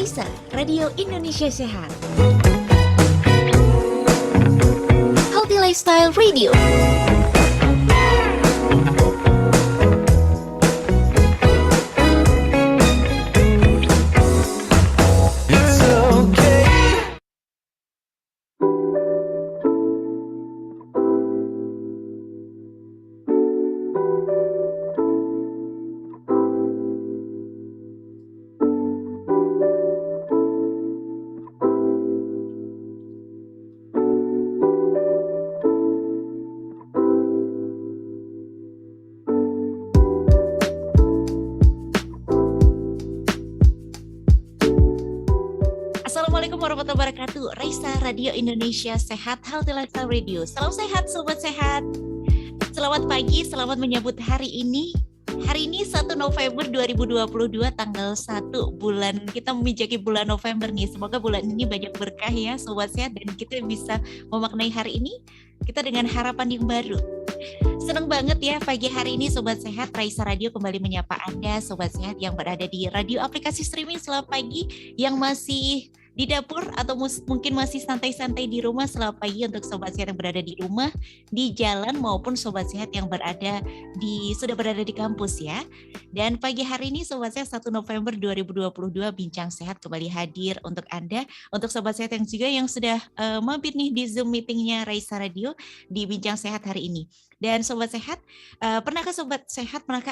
Raisa, Radio Indonesia Sehat. Healthy Lifestyle Radio. Assalamualaikum warahmatullahi wabarakatuh. Raisa, Radio Indonesia Sehat, Healthy Lifestyle Radio. Salam sehat, sobat sehat. Selamat pagi, selamat menyambut hari ini. Hari ini 1 November 2022, tanggal 1 bulan. Kita memijaki bulan November nih. Semoga bulan ini banyak berkah ya, sobat sehat. Dan kita bisa memaknai hari ini kita dengan harapan yang baru. Senang banget ya pagi hari ini Sobat Sehat, Raisa Radio kembali menyapa Anda Sobat Sehat yang berada di radio aplikasi streaming selamat pagi, yang masih di dapur atau mungkin masih santai-santai di rumah selamat pagi untuk Sobat Sehat yang berada di rumah, di jalan maupun Sobat Sehat yang sudah berada di kampus ya. Dan pagi hari ini Sobat Sehat 1 November 2022 Bincang Sehat kembali hadir untuk Anda, untuk Sobat Sehat yang juga yang sudah mampir nih di Zoom meetingnya Raisa Radio di Bincang Sehat hari ini. Dan Sobat Sehat, pernahkah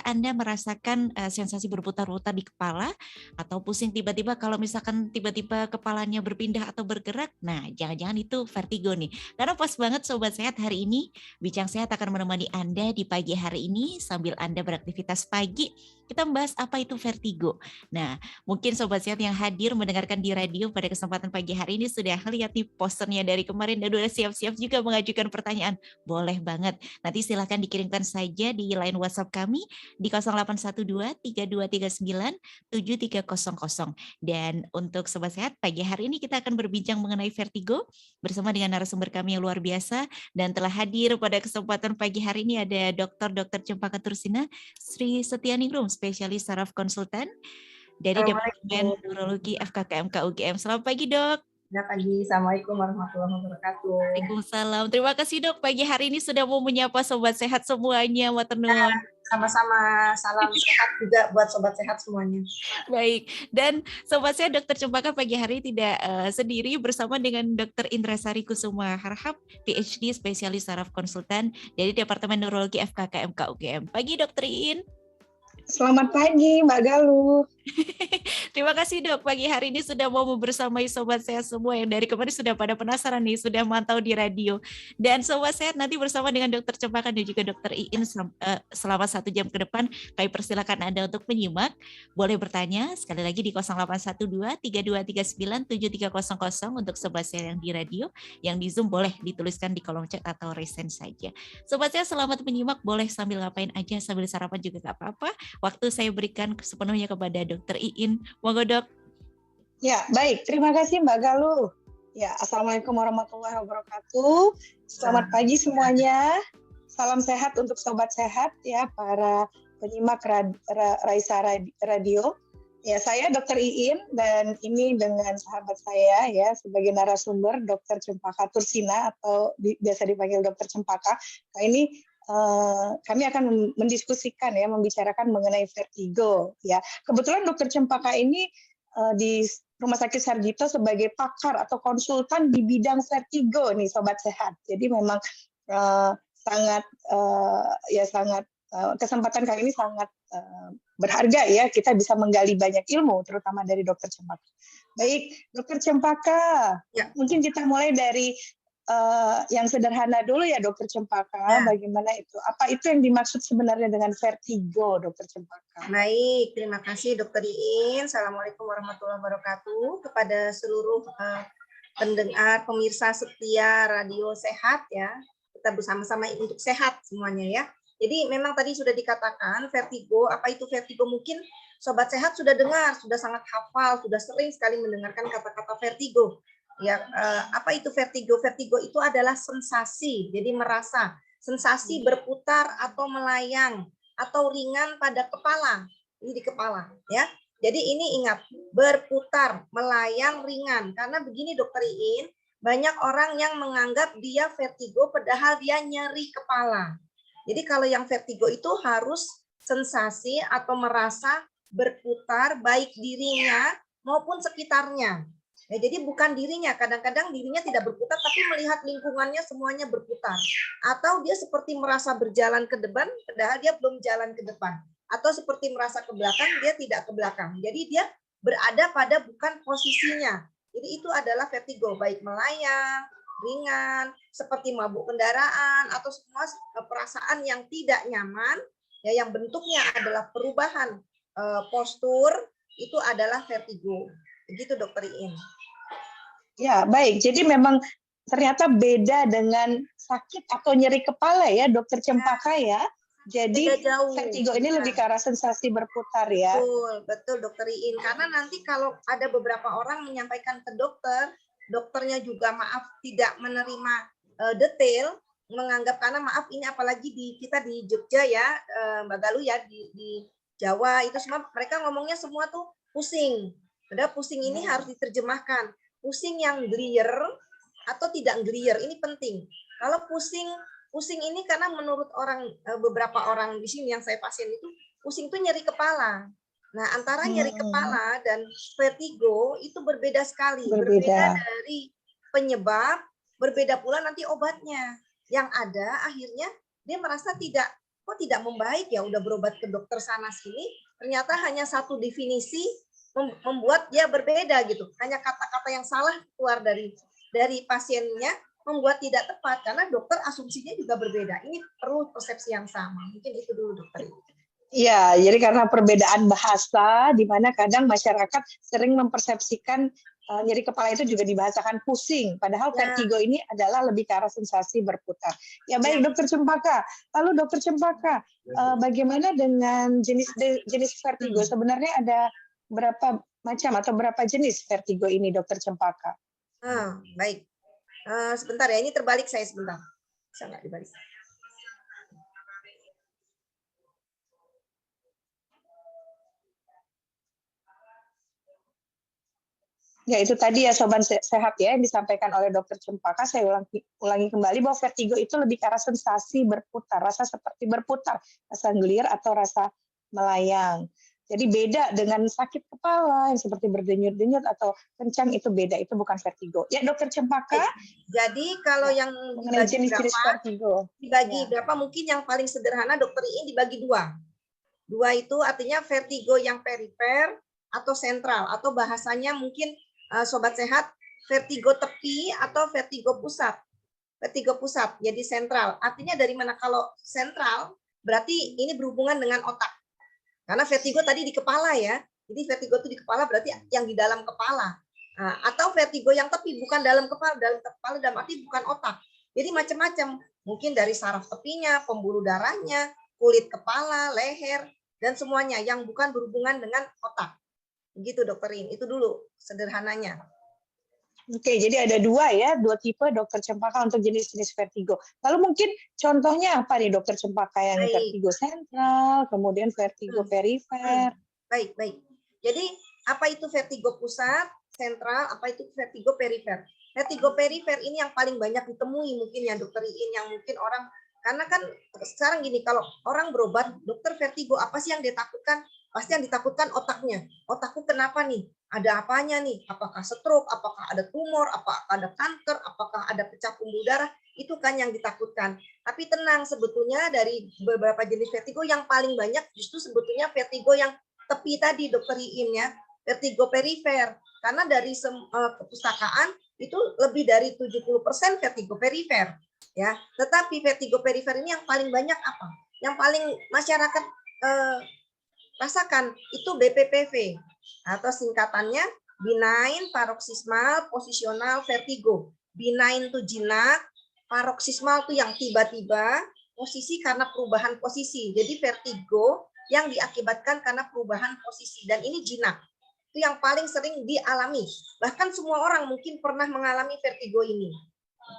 Anda merasakan sensasi berputar-putar di kepala atau pusing tiba-tiba kalau misalkan tiba-tiba kepalanya berpindah atau bergerak? Nah, jangan-jangan itu vertigo nih. Karena pas banget Sobat Sehat hari ini, Bincang Sehat akan menemani Anda di pagi hari ini sambil Anda beraktivitas pagi. Kita membahas apa itu vertigo. Nah, mungkin Sobat Sehat yang hadir mendengarkan di radio pada kesempatan pagi hari ini sudah lihat nih posternya dari kemarin dan udah siap-siap juga mengajukan pertanyaan. Boleh banget. Nanti silakan dikirimkan saja di line WhatsApp kami di 0812-3239-7300. Dan untuk Sobat Sehat, pagi hari ini kita akan berbincang mengenai vertigo bersama dengan narasumber kami yang luar biasa. Dan telah hadir pada kesempatan pagi hari ini ada Dr. Cempaka Tursina, Sri Setianingrum, spesialis saraf konsultan dari Departemen Neurologi FKKMK UGM. Selamat pagi, Dok. Selamat pagi, Assalamualaikum warahmatullahi wabarakatuh. Waalaikumsalam. Terima kasih Dok, pagi hari ini sudah mau menyapa Sobat Sehat semuanya. Ya, sama-sama, salam sehat juga buat Sobat Sehat semuanya. Baik, dan Sobat Sehat Dr. Cempaka pagi hari tidak sendiri, bersama dengan Dr. Indrasari Kusuma Harhab, PhD spesialis saraf konsultan dari Departemen Neurologi FKKMK UGM. Pagi Dr. In. Selamat pagi Mbak Galuh. Terima kasih Dok, pagi hari ini sudah mau bersamai Sobat Sehat semua yang dari kemarin sudah pada penasaran nih, sudah mantau di radio. Dan Sobat Sehat nanti bersama dengan Dr. Cempaka dan juga Dr. Iin selama 1 jam ke depan, kami persilakan Anda untuk menyimak. Boleh bertanya sekali lagi di 0812-3239-7300 untuk Sobat Sehat yang di radio, yang di Zoom boleh dituliskan di kolom chat atau resend saja. Sobat Sehat selamat menyimak, boleh sambil ngapain aja, sambil sarapan juga gak apa-apa. Waktu saya berikan sepenuhnya kepada Dr. Iin. Monggo Dok. Ya, baik. Terima kasih Mbak Galuh. Ya, Assalamualaikum warahmatullahi wabarakatuh. Selamat pagi semuanya. Salam sehat untuk Sobat Sehat ya, para penyimak Raisa Radio. Ya, saya Dr. Iin dan ini dengan sahabat saya ya sebagai narasumber Dr. Cempaka Tursina atau biasa dipanggil Dr. Cempaka. Nah, ini kami akan mendiskusikan ya, membicarakan mengenai vertigo ya. Kebetulan Dr. Cempaka ini di Rumah Sakit Sarjito sebagai pakar atau konsultan di bidang vertigo nih Sobat Sehat. Jadi memang sangat kesempatan kali ini sangat berharga ya, kita bisa menggali banyak ilmu terutama dari Dr. Cempaka. Baik, Dr. Cempaka, ya. Mungkin kita mulai dari yang sederhana dulu ya Dr. Cempaka, ya. Bagaimana itu? Apa itu yang dimaksud sebenarnya dengan vertigo, Dr. Cempaka? Baik, terima kasih Dr. Iin. Assalamualaikum warahmatullahi wabarakatuh kepada seluruh pendengar, pemirsa setia Radio Sehat ya. Kita bersama-sama untuk sehat semuanya ya. Jadi memang tadi sudah dikatakan vertigo, apa itu vertigo? Mungkin Sobat Sehat sudah dengar, sudah sangat hafal, sudah sering sekali mendengarkan kata-kata vertigo. Ya, apa itu vertigo? Vertigo itu adalah sensasi, jadi merasa sensasi berputar atau melayang atau ringan pada kepala, ini di kepala, ya. Jadi ini ingat, berputar, melayang ringan. Karena begini Dokter Iin, banyak orang yang menganggap dia vertigo padahal dia nyeri kepala. Jadi kalau yang vertigo itu harus sensasi atau merasa berputar baik dirinya maupun sekitarnya. Ya, jadi bukan dirinya, kadang-kadang dirinya tidak berputar tapi melihat lingkungannya semuanya berputar. Atau dia seperti merasa berjalan ke depan padahal dia belum jalan ke depan. Atau seperti merasa ke belakang, dia tidak ke belakang. Jadi dia berada pada bukan posisinya. Jadi itu adalah vertigo, baik melayang, ringan, seperti mabuk kendaraan, atau semua perasaan yang tidak nyaman, ya yang bentuknya adalah perubahan postur, itu adalah vertigo. Begitu Dokter Iin. Ya, baik. Jadi memang ternyata beda dengan sakit atau nyeri kepala ya, Dokter Cempaka ya. Jadi vertigo ini lebih ke arah sensasi berputar ya. Betul, betul Dokter Iin. Karena nanti kalau ada beberapa orang menyampaikan ke dokter, dokternya juga maaf tidak menerima detail, menganggap karena maaf ini apalagi kita di Jogja ya, Mbak Galuh ya di Jawa itu semua mereka ngomongnya semua tuh pusing. Padahal pusing ini harus diterjemahkan. Pusing yang gelier atau tidak gelier ini penting. Kalau pusing ini karena menurut beberapa orang di sini yang saya pasien itu pusing itu nyeri kepala. Nah, antara nyeri kepala dan vertigo itu berbeda sekali. Berbeda dari penyebab, berbeda pula nanti obatnya. Yang ada akhirnya dia merasa kok tidak membaik ya, udah berobat ke dokter sana sini, ternyata hanya satu definisi membuat dia berbeda gitu. Hanya kata-kata yang salah keluar dari pasiennya membuat tidak tepat karena dokter asumsinya juga berbeda. Ini perlu persepsi yang sama. Mungkin itu dulu dokter. Iya, jadi karena perbedaan bahasa, di mana kadang masyarakat sering mempersepsikan nyeri kepala itu juga dibahasakan pusing, padahal vertigo ini adalah lebih ke arah sensasi berputar. Ya baik, Dokter Cempaka. Lalu Dokter Cempaka, bagaimana dengan jenis vertigo? Sebenarnya ada berapa macam atau berapa jenis vertigo ini, Dokter Cempaka? Baik. Sebentar ya, ini terbalik saya sebentar. Bisa nggak dibalik? Ya itu tadi ya Sobat Sehat ya yang disampaikan oleh Dokter Cempaka. Saya ulangi kembali bahwa vertigo itu lebih ke arah sensasi berputar, rasa seperti berputar, rasa gelir atau rasa melayang. Jadi beda dengan sakit kepala yang seperti berdenyut-denyut atau kencang, itu beda, itu bukan vertigo. Ya Dokter Cempaka. Jadi kalau yang mengenai jenis-jenis vertigo, dibagi berapa mungkin yang paling sederhana Dokter Iin dibagi dua. Dua itu artinya vertigo yang perifer atau sentral, atau bahasanya mungkin Sobat Sehat vertigo tepi atau vertigo pusat. Vertigo pusat jadi sentral. Artinya dari mana? Kalau sentral berarti ini berhubungan dengan otak. Karena vertigo tadi di kepala ya. Jadi vertigo itu di kepala berarti yang di dalam kepala. Nah, atau vertigo yang tepi bukan dalam kepala dalam arti bukan otak. Jadi macam-macam. Mungkin dari saraf tepinya, pembuluh darahnya, kulit kepala, leher, dan semuanya yang bukan berhubungan dengan otak. Begitu Dokter Iin. Itu dulu sederhananya. Oke, jadi ada dua tipe Dokter Cempaka untuk jenis-jenis vertigo. Lalu mungkin contohnya apa nih Dokter Cempaka yang vertigo sentral, kemudian vertigo perifer? Baik. Jadi apa itu vertigo pusat, sentral, apa itu vertigo perifer? Vertigo perifer ini yang paling banyak ditemui mungkin ya Dokter Iin, yang mungkin orang, karena kan sekarang gini, kalau orang berobat, dokter vertigo apa sih yang ditakutkan? Pasti yang ditakutkan otaknya. Otakku kenapa nih? Ada apanya nih? Apakah stroke? Apakah ada tumor? Apakah ada kanker? Apakah ada pecah pembuluh darah? Itu kan yang ditakutkan. Tapi tenang, sebetulnya dari beberapa jenis vertigo yang paling banyak justru sebetulnya vertigo yang tepi tadi Dokter Iin ya. Vertigo perifer. Karena dari kepustakaan itu lebih dari 70% vertigo perifer. Ya, tetapi vertigo perifer ini yang paling banyak apa? Yang paling masyarakat rasakan itu BPPV atau singkatannya benign paroxysmal positional vertigo. Benign itu jinak, paroxysmal itu yang tiba-tiba, posisi karena perubahan posisi. Jadi vertigo yang diakibatkan karena perubahan posisi, dan ini jinak. Itu yang paling sering dialami. Bahkan semua orang mungkin pernah mengalami vertigo ini.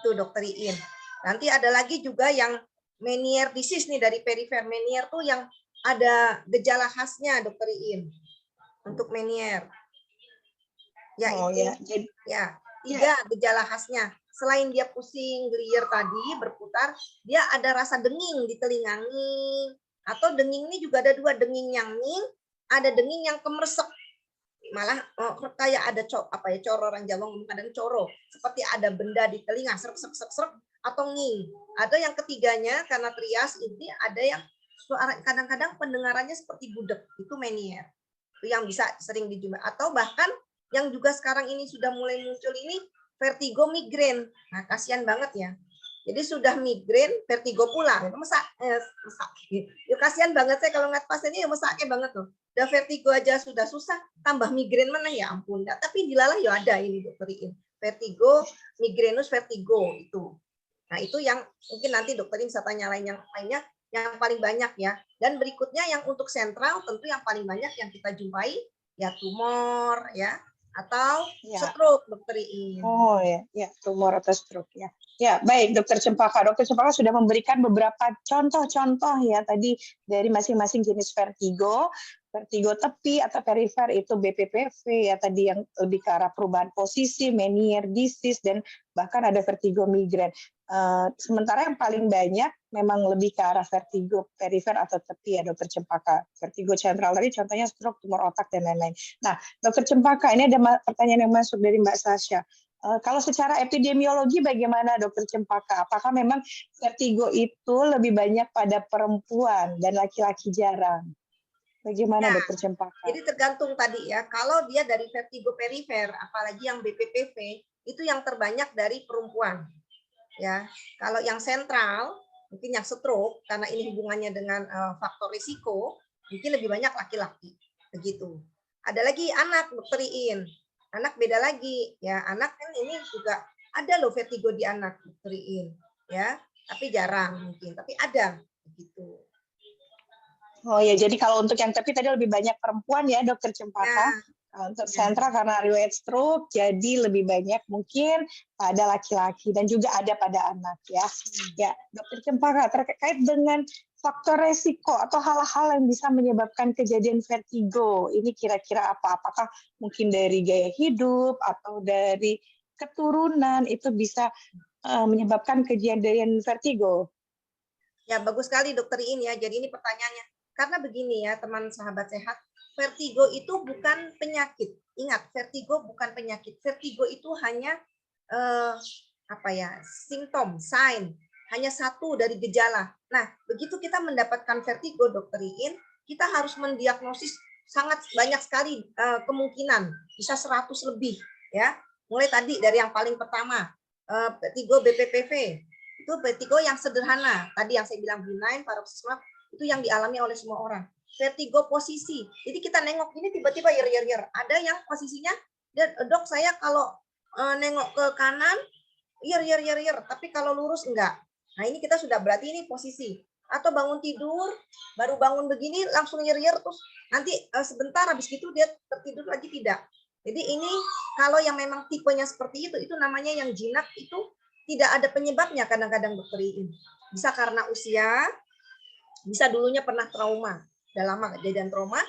Itu Dokter Iin. Nanti ada lagi juga yang Meniere disease nih dari perifer. Meniere tuh yang ada gejala khasnya Dokter Iin. untuk Meniere. Oh Yaitu ya, jadi ya, ya. 3 gejala khasnya. Selain dia pusing, gelir tadi, berputar, dia ada rasa denging di telinga, nging. Atau denging ini juga ada 2, denging yang nging, ada denging yang kemersek. Malah kayak ada coro, orang Jawa ngomong kadang coro, seperti ada benda di telinga, serak serak serak serak, atau nging. Ada yang ketiganya karena trias ini ada yang suara kadang-kadang pendengarannya seperti budek, itu Meniere. Itu yang bisa sering dijumpai. Atau bahkan yang juga sekarang ini sudah mulai muncul ini vertigo migrain. Nah, kasihan banget ya. Jadi sudah migrain, vertigo pula. Ya, kasihan banget saya kalau ngeliat pasiennya ya mesake banget tuh. Udah vertigo aja sudah susah, tambah migrain mana ya ampun. Nah, tapi dilalah ya ada ini dokter Iin. Vertigo, migrainus vertigo itu. Nah, itu yang mungkin nanti dokter Iin bisa tanya yang lainnya yang paling banyak ya. Dan berikutnya yang untuk sentral tentu yang paling banyak yang kita jumpai ya tumor ya, atau stroke dokter Iin. Oh ya, tumor atau stroke ya. Ya, baik Dokter Cempaka. Dokter Cempaka sudah memberikan beberapa contoh-contoh ya tadi dari masing-masing jenis vertigo. Vertigo tepi atau perifer itu BPPV ya tadi yang lebih ke arah perubahan posisi, Meniere disease, dan bahkan ada vertigo migrain. Sementara yang paling banyak memang lebih ke arah vertigo perifer atau tepi ya Dokter Cempaka. Vertigo sentral tadi contohnya stroke, tumor otak, dan lain-lain. Nah, Dokter Cempaka, ini ada pertanyaan yang masuk dari Mbak Sasha. Kalau secara epidemiologi bagaimana Dokter Cempaka? Apakah memang vertigo itu lebih banyak pada perempuan dan laki-laki jarang? Bagaimana Ya, Dokter Cempaka? jadi tergantung tadi ya. Kalau dia dari vertigo perifer, apalagi yang BPPV, itu yang terbanyak dari perempuan. Ya, kalau yang sentral, mungkin yang stroke, karena ini hubungannya dengan faktor risiko, mungkin lebih banyak laki-laki. Begitu. Ada lagi anak, dokter Iin. Anak beda lagi. Ya, anak kan ini juga ada loh vertigo di anak, dokter Iin. Ya, tapi jarang mungkin, tapi ada. Begitu. Oh ya, jadi kalau untuk yang tepi tadi lebih banyak perempuan ya Dokter Cempaka. Ya. Untuk sentra karena riwayat stroke, jadi lebih banyak mungkin pada laki-laki dan juga ada pada anak ya. Ya, Dokter Cempaka terkait dengan faktor resiko atau hal-hal yang bisa menyebabkan kejadian vertigo, ini kira-kira apa? Apakah mungkin dari gaya hidup atau dari keturunan itu bisa menyebabkan kejadian vertigo? Ya, bagus sekali dokter Iin ya. Jadi ini pertanyaannya. Karena begini ya, teman sahabat sehat, vertigo itu bukan penyakit. Ingat, vertigo bukan penyakit. Vertigo itu hanya simptom, sign, hanya satu dari gejala. Nah, begitu kita mendapatkan vertigo, dokter Iin, kita harus mendiagnosis sangat banyak sekali kemungkinan, bisa 100 lebih ya. Mulai tadi dari yang paling pertama, vertigo BPPV, itu vertigo yang sederhana. Tadi yang saya bilang benign, paroxysmal, itu yang dialami oleh semua orang. Vertigo posisi. Jadi kita nengok ini tiba-tiba yer. Ada yang posisinya, dok saya kalau nengok ke kanan, yer. Tapi kalau lurus enggak. Nah ini kita sudah berarti ini posisi. Atau bangun tidur, baru bangun begini langsung yer. Terus nanti sebentar habis itu dia tertidur lagi tidak. Jadi ini kalau yang memang tipenya seperti itu namanya yang jinak itu tidak ada penyebabnya kadang-kadang dokter Iin. Bisa karena usia, bisa dulunya pernah trauma, udah lama kejadian trauma,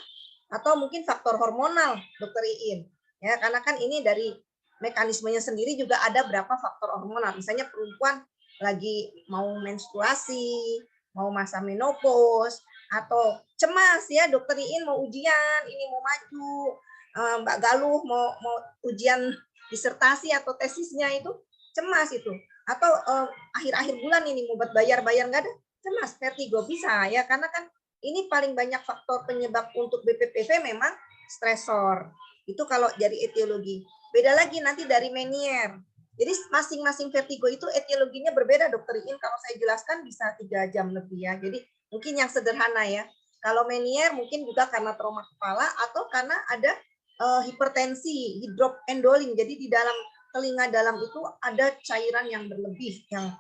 atau mungkin faktor hormonal dokter Iin. Ya, karena kan ini dari mekanismenya sendiri juga ada berapa faktor hormonal. Misalnya perempuan lagi mau menstruasi, mau masa menopause, atau cemas ya dokter Iin mau ujian, ini mau maju, Mbak Galuh mau ujian disertasi atau tesisnya itu cemas itu. Atau akhir-akhir bulan ini mau buat bayar nggak ada, cemas, vertigo bisa ya, karena kan ini paling banyak faktor penyebab untuk BPPV memang stresor. Itu kalau dari etiologi. Beda lagi nanti dari Meniere. Jadi masing-masing vertigo itu etiologinya berbeda dokter Iin. Kalau saya jelaskan bisa 3 jam lebih ya. Jadi mungkin yang sederhana ya. Kalau Meniere mungkin juga karena trauma kepala atau karena ada hipertensi, hidroendoling. Jadi di dalam telinga dalam itu ada cairan yang berlebih yang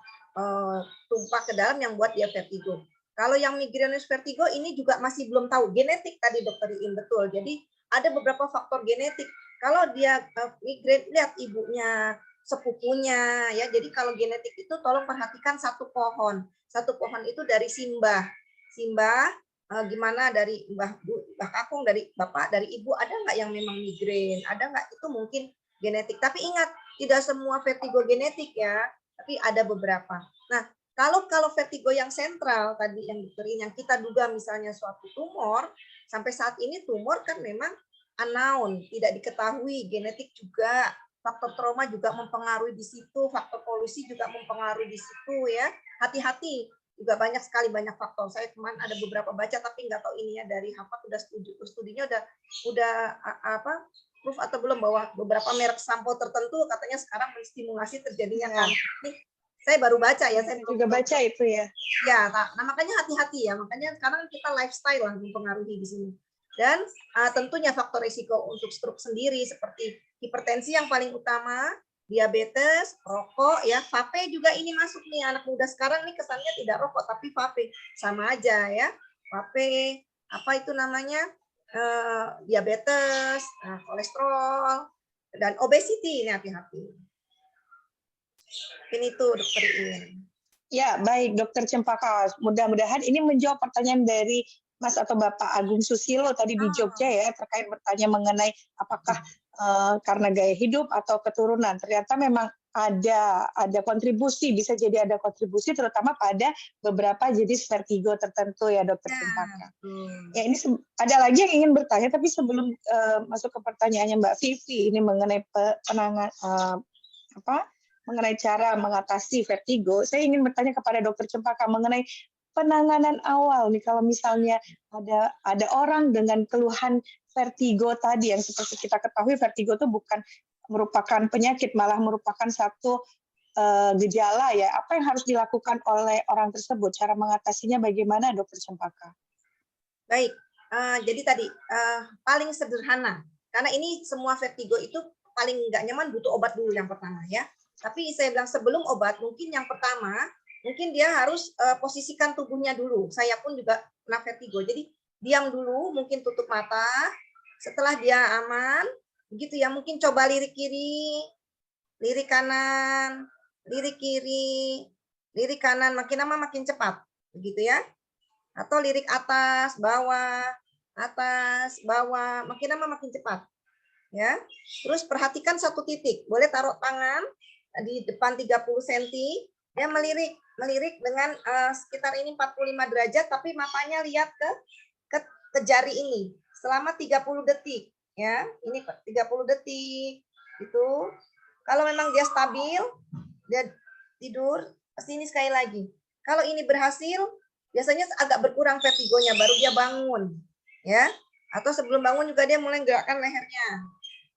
tumpah ke dalam yang buat dia vertigo. Kalau yang migrainous vertigo ini juga masih belum tahu. Genetik tadi dokter Iin betul. Jadi ada beberapa faktor genetik. Kalau dia migrain, lihat ibunya, sepupunya ya. Jadi kalau genetik itu tolong perhatikan satu pohon. Satu pohon itu dari simbah. Simbah gimana dari Mbah Kakung, dari Bapak, dari Ibu, ada nggak yang memang migrain? Ada nggak? Itu mungkin genetik. Tapi ingat, tidak semua vertigo genetik ya, tapi ada beberapa. Nah, kalau vertigo yang sentral tadi yang yang kita duga misalnya suatu tumor, sampai saat ini tumor kan memang unknown, tidak diketahui, genetik juga, faktor trauma juga mempengaruhi di situ, faktor polusi juga mempengaruhi di situ ya. Hati-hati, juga banyak sekali faktor. Saya kemarin ada beberapa baca tapi nggak tahu ini ya dari Harvard udah studinya udah apa proof atau belum bahwa beberapa merek sampo tertentu katanya sekarang menstimulasi terjadinya kanker. Ini saya baru baca ya, saya juga baca itu ya. Ya, nah makanya hati-hati ya. Makanya sekarang kita lifestyle lah mempengaruhi di sini. Dan tentunya faktor risiko untuk stroke sendiri seperti hipertensi yang paling utama, diabetes, rokok, ya, vape juga ini masuk nih. Anak muda sekarang nih kesannya tidak rokok tapi vape, sama aja ya. Vape, apa itu namanya, diabetes, kolesterol, dan obesity, ini hati-hati. Ini tuh dokter Iin. Ya, baik Dokter Cempaka. Mudah-mudahan ini menjawab pertanyaan dari Mas atau Bapak Agung Susilo tadi di Jogja ya, terkait bertanya mengenai apakah karena gaya hidup atau keturunan. Ternyata memang ada kontribusi, bisa jadi ada kontribusi terutama pada beberapa jenis vertigo tertentu ya Dokter Cempaka. Ya, ini ada lagi yang ingin bertanya, tapi sebelum masuk ke pertanyaannya Mbak Vivi ini mengenai mengenai cara mengatasi vertigo, saya ingin bertanya kepada Dokter Cempaka mengenai penanganan awal nih, kalau misalnya ada orang dengan keluhan vertigo tadi yang seperti kita ketahui vertigo itu bukan merupakan penyakit, malah merupakan satu gejala ya. Apa yang harus dilakukan oleh orang tersebut? Cara mengatasinya bagaimana, Dokter Cempaka? Baik, jadi tadi paling sederhana, karena ini semua vertigo itu paling nggak nyaman butuh obat dulu yang pertama ya. Tapi saya bilang sebelum obat, mungkin yang pertama, mungkin dia harus posisikan tubuhnya dulu. Saya pun juga pernah vertigo, jadi diam dulu, mungkin tutup mata. Setelah dia aman, begitu ya, mungkin coba lirik kiri, lirik kanan, lirik kiri, lirik kanan, makin lama makin cepat, begitu ya. Atau lirik atas, bawah, makin lama makin cepat. Ya. Terus perhatikan satu titik, boleh taruh tangan di depan 30 cm, dia melirik dengan sekitar ini 45 derajat, tapi matanya lihat ke jari ini selama 30 detik. Ya, ini 30 detik. Itu kalau memang dia stabil, dia tidur, sini sekali lagi. Kalau ini berhasil, biasanya agak berkurang vertigonya, baru dia bangun. Ya, atau sebelum bangun juga dia mulai gerakan lehernya.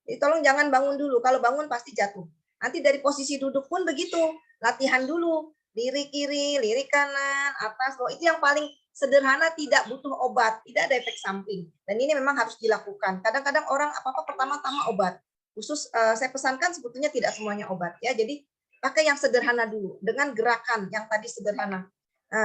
Jadi tolong jangan bangun dulu, kalau bangun pasti jatuh. Nanti dari posisi duduk pun begitu, latihan dulu, lirik kiri, lirik kanan, atas, bawah. Itu yang paling sederhana, tidak butuh obat, tidak ada efek samping. Dan ini memang harus dilakukan. Kadang-kadang orang apa-apa pertama-tama obat. Khusus saya pesankan sebetulnya tidak semuanya obat ya. Jadi pakai yang sederhana dulu dengan gerakan yang tadi sederhana.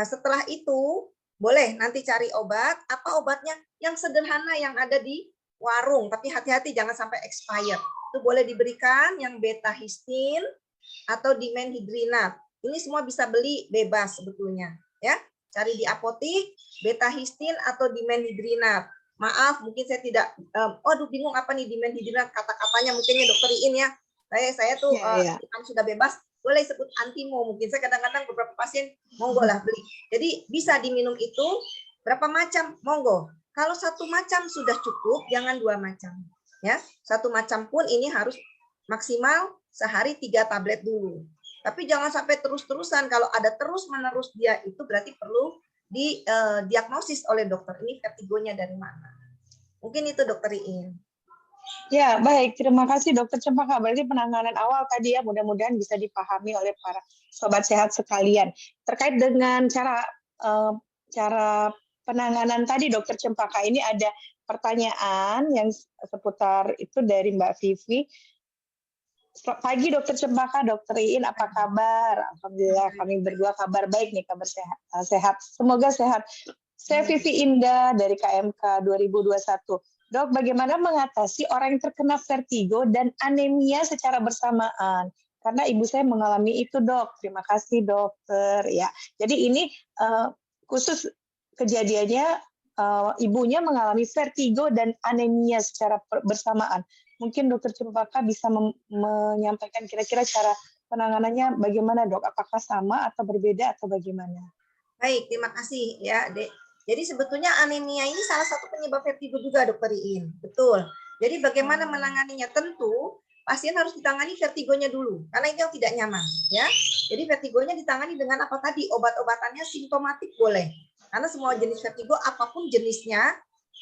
Setelah itu boleh nanti cari obat. Apa obatnya? Yang sederhana yang ada di warung, tapi hati-hati jangan sampai expired. Itu boleh diberikan yang beta histin atau dimenhidrinat. Ini semua bisa beli bebas sebetulnya, ya. Cari di apotik beta histin atau dimenhidrinat. Maaf, mungkin saya tidak aduh bingung apa nih dimenhidrinat, kata-katanya mungkinnya Dokter Iin ya. Saya tuh kan sudah bebas, boleh sebut antimo, mungkin saya kadang-kadang beberapa pasien monggo lah beli. Jadi bisa diminum itu berapa macam, monggo. Kalau satu macam sudah cukup, jangan 2 macam. Ya, 1 macam pun ini harus maksimal sehari 3 tablet dulu. Tapi jangan sampai terus-terusan. Kalau ada terus-menerus dia itu berarti perlu didiagnosis oleh dokter. Ini vertigonya dari mana? Mungkin itu Dokter Iin. Ya, baik. Terima kasih Dokter Cempaka. Berarti penanganan awal tadi ya, mudah-mudahan bisa dipahami oleh para sobat sehat sekalian. Terkait dengan cara penanganan tadi Dokter Cempaka, ini ada pertanyaan yang seputar itu dari Mbak Vivi. Pagi Dokter Cempaka, Dokter Iin, apa kabar? Alhamdulillah kami berdua kabar baik nih, kabar sehat. Semoga sehat. Saya Vivi Indah dari KMK 2021. Dok, bagaimana mengatasi orang yang terkena vertigo dan anemia secara bersamaan? Karena ibu saya mengalami itu, Dok. Terima kasih, Dokter. Ya, jadi ini khusus kejadiannya ibunya mengalami vertigo dan anemia secara bersamaan. Mungkin Dokter Cempaka bisa menyampaikan kira-kira cara penanganannya bagaimana, Dok? Apakah sama atau berbeda atau bagaimana? Baik, terima kasih ya, Dek. Jadi sebetulnya anemia ini salah satu penyebab vertigo juga, Dokter Iin. Betul. Jadi bagaimana menanganinya? Tentu pasien harus ditangani vertigonya dulu, karena itu yang tidak nyaman, ya. Jadi vertigonya ditangani dengan apa tadi? Obat-obatannya simptomatik boleh. Karena semua jenis vertigo apapun jenisnya,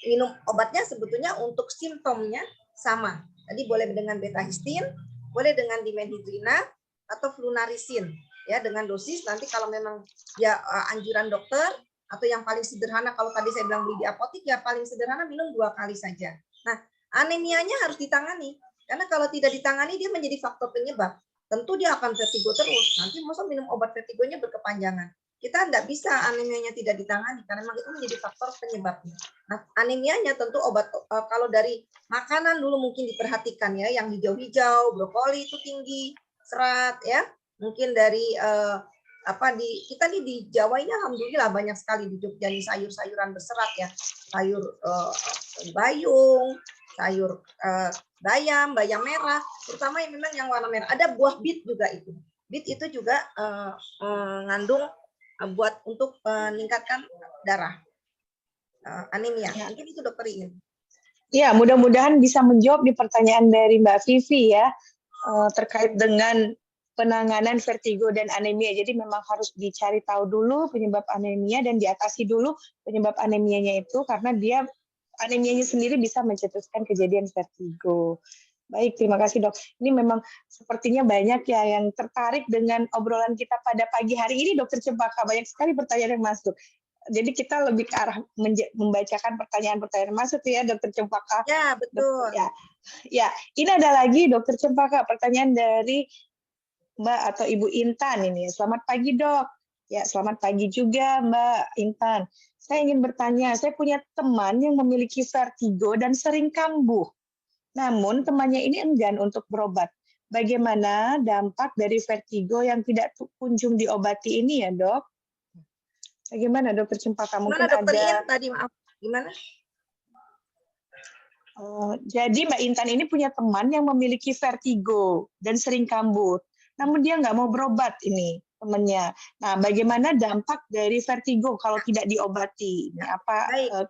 minum obatnya sebetulnya untuk simptomnya sama. Tadi boleh dengan betahistin, boleh dengan dimenhidrina atau flunarisin, ya, dengan dosis nanti kalau memang ya anjuran dokter, atau yang paling sederhana kalau tadi saya bilang beli di apotik, ya paling sederhana minum 2 kali saja. Nah, anemianya harus ditangani. Karena kalau tidak ditangani dia menjadi faktor penyebab. Tentu dia akan vertigo terus. Nanti masa minum obat vertigonya berkepanjangan. Kita tidak bisa anemianya tidak ditangani karena memang itu menjadi faktor penyebabnya. Nah, anemianya tentu obat kalau dari makanan dulu mungkin diperhatikan ya, yang hijau-hijau, brokoli itu tinggi serat ya. Mungkin dari kita nih di Jawa ini alhamdulillah banyak sekali di Jogja nih sayur-sayuran berserat ya, sayur bayung, sayur bayam merah, terutama yang memang yang warna merah. Ada buah bit juga itu. Bit itu juga mengandung buat untuk meningkatkan darah anemia. Mungkin itu Dokter Iin. Ya, mudah-mudahan bisa menjawab di pertanyaan dari Mbak Vivi ya terkait dengan penanganan vertigo dan anemia. Jadi memang harus dicari tahu dulu penyebab anemia dan diatasi dulu penyebab anemianya itu karena dia anemianya sendiri bisa mencetuskan kejadian vertigo. Baik, terima kasih Dok. Ini memang sepertinya banyak ya yang tertarik dengan obrolan kita pada pagi hari ini, Dokter Cempaka. Banyak sekali pertanyaan yang masuk. Jadi kita lebih ke arah membacakan pertanyaan-pertanyaan masuk ya, Dokter Cempaka. Ya, betul. Ya, ini ada lagi Dokter Cempaka, pertanyaan dari Mbak atau Ibu Intan ini. Selamat pagi, Dok. Ya, selamat pagi juga, Mbak Intan. Saya ingin bertanya, saya punya teman yang memiliki vertigo dan sering kambuh. Namun, temannya ini enggan untuk berobat. Bagaimana dampak dari vertigo yang tidak kunjung diobati ini ya, Dok? Bagaimana, Dokter Cempaka? Mungkin Dokter ada... Ian tadi, maaf. Gimana? Jadi Mbak Intan ini punya teman yang memiliki vertigo dan sering kambuh. Namun dia nggak mau berobat ini temannya. Nah, bagaimana dampak dari vertigo kalau tidak diobati? Ini apa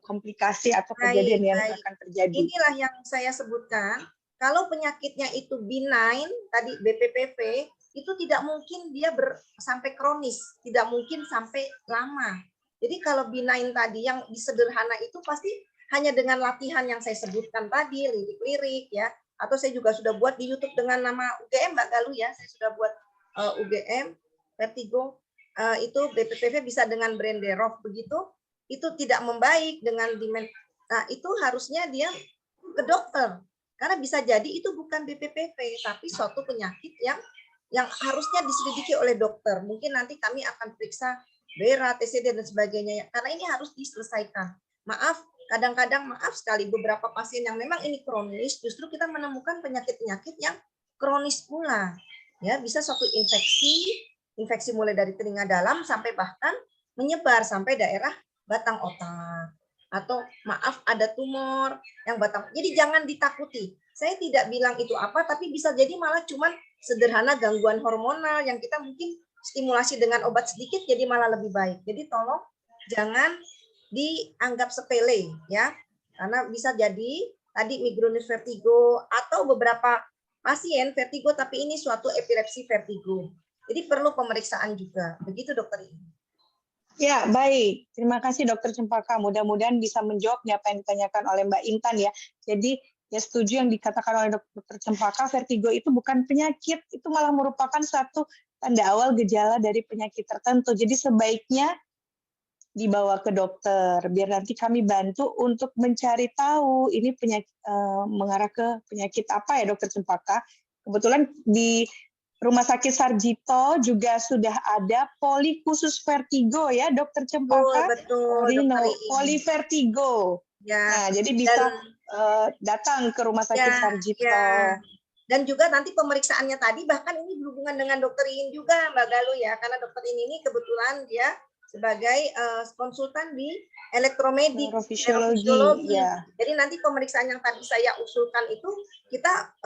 komplikasi atau kejadian yang akan terjadi? Inilah yang saya sebutkan. Kalau penyakitnya itu benign, tadi BPPV, itu tidak mungkin dia sampai kronis, tidak mungkin sampai lama. Jadi kalau benign tadi yang sederhana itu pasti hanya dengan latihan yang saya sebutkan tadi, lirik-lirik ya, atau saya juga sudah buat di YouTube dengan nama UGM Mbak Galuh ya, saya sudah buat UGM vertigo itu BPPV bisa dengan Brenderov begitu, itu tidak membaik dengan nah itu harusnya dia ke dokter karena bisa jadi itu bukan BPPV tapi suatu penyakit yang harusnya diselidiki oleh dokter. Mungkin nanti kami akan periksa BERA, TCD dan sebagainya karena ini harus diselesaikan. Maaf, kadang-kadang maaf sekali beberapa pasien yang memang ini kronis justru kita menemukan penyakit-penyakit yang kronis pula. Ya, bisa suatu infeksi mulai dari telinga dalam sampai bahkan menyebar sampai daerah batang otak. Atau maaf ada tumor yang batang. Jadi jangan ditakuti. Saya tidak bilang itu apa tapi bisa jadi malah cuman sederhana gangguan hormonal yang kita mungkin stimulasi dengan obat sedikit jadi malah lebih baik. Jadi tolong jangan dianggap sepele ya. Karena bisa jadi tadi migranis vertigo atau beberapa pasien vertigo tapi ini suatu epilepsi vertigo. Jadi perlu pemeriksaan juga. Begitu Dokter ini. Ya, baik. Terima kasih Dokter Cempaka. Mudah-mudahan bisa menjawab apa yang ditanyakan oleh Mbak Intan ya. Jadi ya setuju yang dikatakan oleh Dokter Cempaka, vertigo itu bukan penyakit, itu malah merupakan satu tanda awal gejala dari penyakit tertentu. Jadi sebaiknya dibawa ke dokter, biar nanti kami bantu untuk mencari tahu ini penyakit mengarah ke penyakit apa ya Dokter Cempaka. Kebetulan di Rumah Sakit Sarjito juga sudah ada poli khusus vertigo ya, Dokter Cempaka. Betul, poli vertigo. Ya, nah, jadi bisa datang ke Rumah Sakit Sarjito. Ya. Dan juga nanti pemeriksaannya tadi bahkan ini berhubungan dengan Dokter Iin juga Mbak Galuh ya, karena Dokter Iin ini kebetulan dia sebagai konsultan di elektromedik, Neurofisiologi, ya. Jadi nanti pemeriksaan yang tadi saya usulkan itu kita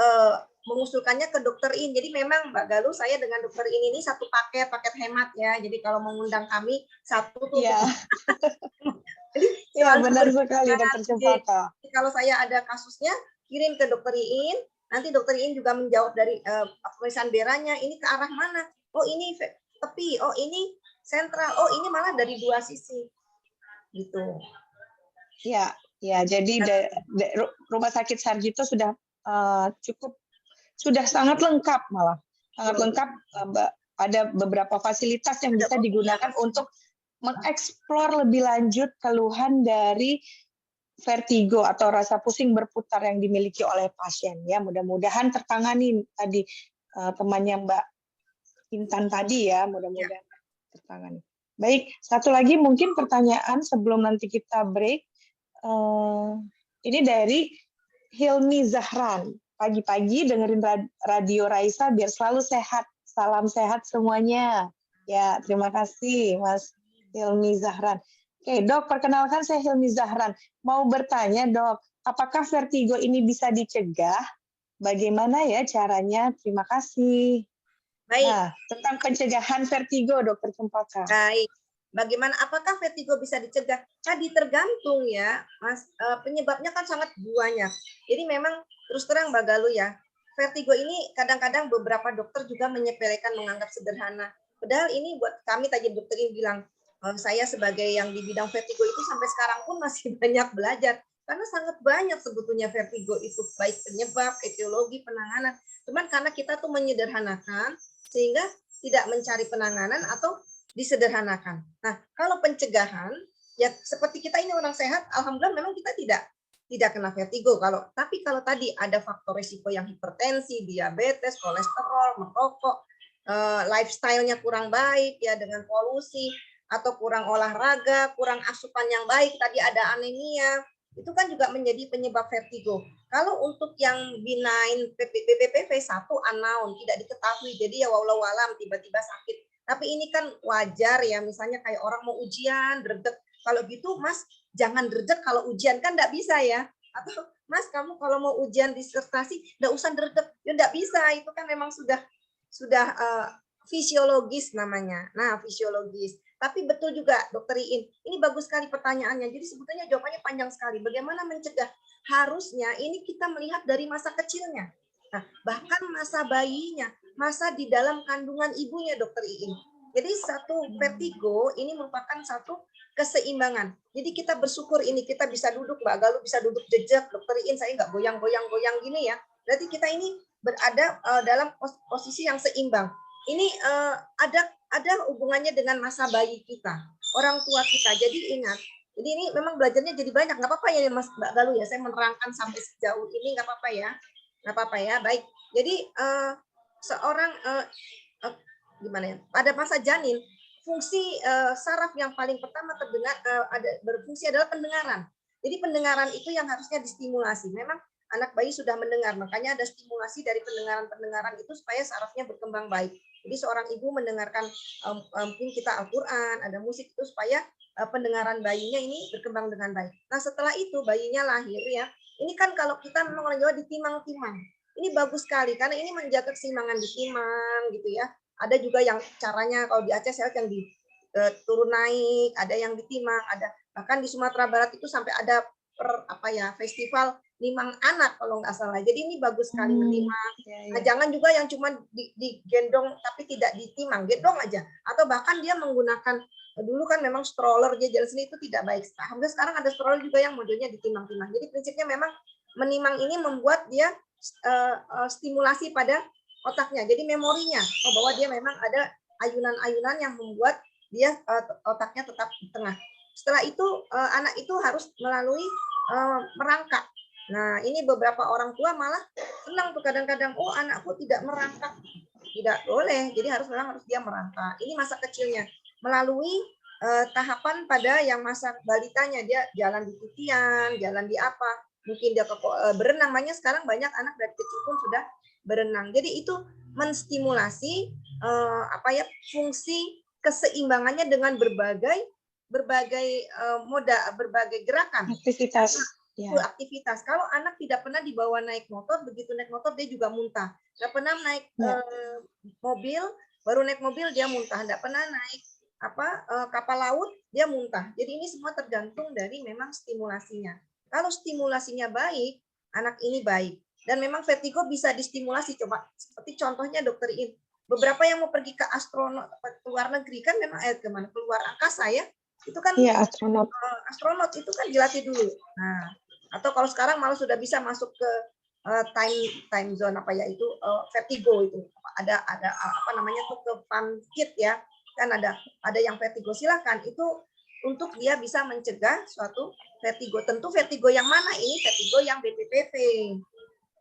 mengusulkannya ke dokter In. Jadi memang Mbak Galuh, saya dengan dokter In ini satu paket hemat ya. Jadi kalau mengundang kami satu tuh. Iya. Jadi Ya, benar sekali dokter Cempaka. Jadi, kalau saya ada kasusnya kirim ke dokter In. Nanti dokter In juga menjawab dari pemeriksaan beranya ini ke arah mana. Oh ini tepi, oh ini sentral, oh ini malah dari dua sisi. Gitu. Ya, jadi Rumah Sakit Sarjito sudah sudah sangat lengkap malah. Sangat lengkap, ada beberapa fasilitas yang bisa digunakan untuk mengeksplor lebih lanjut keluhan dari vertigo atau rasa pusing berputar yang dimiliki oleh pasien. Ya, mudah-mudahan tertangani tadi temannya Mbak Intan tadi ya, mudah-mudahan tertangani. Baik, satu lagi mungkin pertanyaan sebelum nanti kita break. Ini dari Hilmi Zahran. Pagi-pagi dengerin Radio Raisa biar selalu sehat. Salam sehat semuanya. Ya, terima kasih Mas Hilmi Zahran. Oke, Dok, perkenalkan saya Hilmi Zahran. Mau bertanya, Dok, apakah vertigo ini bisa dicegah? Bagaimana ya caranya? Terima kasih. Baik. Nah, tentang pencegahan vertigo, Dokter Cempaka. Baik. Bagaimana? Apakah vertigo bisa dicegah? Tadi tergantung ya, Mas. Penyebabnya kan sangat banyak. Jadi memang terus terang Mbak Galuh ya, vertigo ini kadang-kadang beberapa dokter juga menyepelekan, menganggap sederhana. Padahal ini buat kami tadi dokter ini bilang, saya sebagai yang di bidang vertigo itu sampai sekarang pun masih banyak belajar. Karena sangat banyak sebetulnya vertigo itu, baik penyebab, etiologi, penanganan. Cuman karena kita tuh menyederhanakan, sehingga tidak mencari penanganan atau disederhanakan. Nah, kalau pencegahan, ya seperti kita ini orang sehat, alhamdulillah memang kita tidak kena vertigo. Tapi kalau tadi ada faktor risiko yang hipertensi, diabetes, kolesterol, merokok, lifestyle-nya kurang baik ya dengan polusi atau kurang olahraga, kurang asupan yang baik, tadi ada anemia, itu kan juga menjadi penyebab vertigo. Kalau untuk yang benign BPPV 1 unknown, tidak diketahui, jadi ya walau alam tiba-tiba sakit. Tapi ini kan wajar ya, misalnya kayak orang mau ujian, dredeg. Kalau gitu Mas, jangan dredeg kalau ujian, kan enggak bisa ya. Atau Mas, kamu kalau mau ujian disertasi, enggak usah dredeg. Ya enggak bisa, itu kan memang sudah fisiologis namanya. Nah, fisiologis. Tapi betul juga, Dokter Iin, ini bagus sekali pertanyaannya. Jadi sebetulnya jawabannya panjang sekali. Bagaimana mencegah? Harusnya ini kita melihat dari masa kecilnya. Nah, bahkan masa bayinya, masa di dalam kandungan ibunya, Dokter Iin. Jadi satu vertigo ini merupakan satu keseimbangan. Jadi kita bersyukur ini kita bisa duduk, Mbak Galuh bisa duduk jejak, Dokter Iin saya nggak goyang-goyang gini ya. Berarti kita ini berada dalam posisi yang seimbang. Ini ada hubungannya dengan masa bayi kita, orang tua kita. Jadi ingat, jadi ini memang belajarnya jadi banyak. Nggak apa-apa ya Mas Mbak Galuh ya, saya menerangkan sampai sejauh ini nggak apa-apa ya. Nggak apa-apa ya, baik. Jadi seorang gimana ya? Pada masa janin, fungsi saraf yang paling pertama terdengar berfungsi adalah pendengaran. Jadi pendengaran itu yang harusnya distimulasi. Memang anak bayi sudah mendengar, makanya ada stimulasi dari pendengaran itu supaya sarafnya berkembang baik. Jadi seorang ibu mendengarkan mungkin kita Al-Quran, ada musik itu supaya pendengaran bayinya ini berkembang dengan baik. Nah setelah itu bayinya lahir ya, ini kan kalau kita memang orang Jawa ditimang-timang. Ini bagus sekali karena ini menjaga keseimbangan ditimang gitu ya. Ada juga yang caranya kalau di Aceh saya yang turun naik, ada yang ditimang, ada bahkan di Sumatera Barat itu sampai ada festival nimang anak kalau nggak salah. Jadi ini bagus sekali menimang. Nah, jangan juga yang cuma digendong tapi tidak ditimang, gendong aja. Atau bahkan dia menggunakan dulu kan memang stroller dia jalan sendiri itu tidak baik. Alhamdulillah sekarang ada stroller juga yang modelnya ditimang-timang. Jadi prinsipnya memang menimang ini membuat dia stimulasi pada otaknya. Jadi memorinya bahwa dia memang ada ayunan-ayunan yang membuat dia otaknya tetap di tengah. Setelah itu anak itu harus melalui merangkak. Nah, ini beberapa orang tua malah senang tuh kadang-kadang, oh anakku tidak merangkak. Tidak boleh, jadi harus dia merangkak. Ini masa kecilnya. Melalui tahapan pada yang masa balitanya, dia jalan di titian, jalan di apa, mungkin dia berenang. Makanya sekarang banyak anak dari kecil pun sudah berenang. Jadi itu menstimulasi fungsi keseimbangannya dengan berbagai moda, berbagai gerakan, Aktivitas. itu Ya. aktivitas. Kalau anak tidak pernah dibawa naik motor, begitu naik motor dia juga muntah. Nggak pernah naik Ya. mobil, baru naik mobil dia muntah. Nggak pernah naik kapal laut dia muntah. Jadi ini semua tergantung dari memang stimulasinya. Kalau stimulasinya baik, anak ini baik. Dan memang vertigo bisa distimulasi. Coba seperti contohnya Dokter In. Beberapa yang mau pergi ke astronot ke luar negeri kan memang kemana keluar angkasa ya. Itu kan Iya, astronot. Astronot itu kan dilatih dulu. Nah, atau kalau sekarang malah sudah bisa masuk ke time zone itu vertigo itu. Ada apa namanya tuh ke fun kit ya. Kan ada yang vertigo, silakan itu untuk dia bisa mencegah suatu vertigo. Tentu vertigo yang mana ini? Vertigo yang BPPV.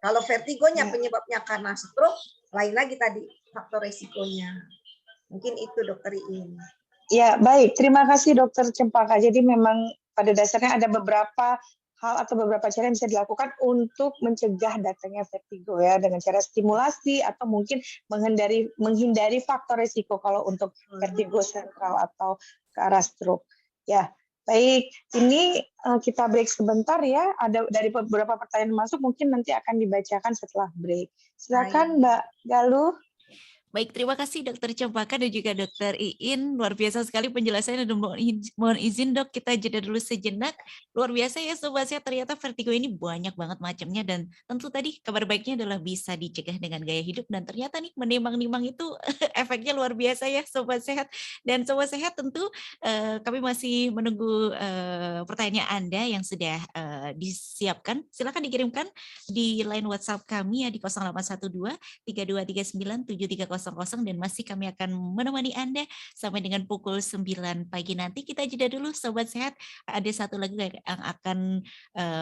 Kalau vertigonya penyebabnya karena stroke, lain lagi tadi faktor resikonya. Mungkin itu Dokter Iin. Ya, baik. Terima kasih Dokter Cempaka. Jadi memang pada dasarnya ada beberapa hal atau beberapa cara yang bisa dilakukan untuk mencegah datangnya vertigo ya, dengan cara stimulasi atau mungkin menghindari faktor risiko kalau untuk vertigo sentral atau ke arah stroke. Ya, baik. Ini kita break sebentar ya. Ada dari beberapa pertanyaan masuk, mungkin nanti akan dibacakan setelah break. Silakan Mbak Galuh. Baik, terima kasih Dokter Cempaka dan juga Dokter Iin. Luar biasa sekali penjelasannya dan mohon izin Dok, kita jeda dulu sejenak. Luar biasa ya Sobat Sehat, ternyata vertigo ini banyak banget macamnya dan tentu tadi kabar baiknya adalah bisa dicegah dengan gaya hidup dan ternyata nih menimang-nimang itu efeknya luar biasa ya Sobat Sehat. Dan Sobat Sehat tentu kami masih menunggu pertanyaan Anda yang sudah disiapkan. Silakan dikirimkan di line WhatsApp kami ya di 0812 3239 7300 dan masih kami akan menemani Anda sampai dengan pukul 9 pagi nanti. Kita jeda dulu Sobat Sehat. Ada satu lagi yang akan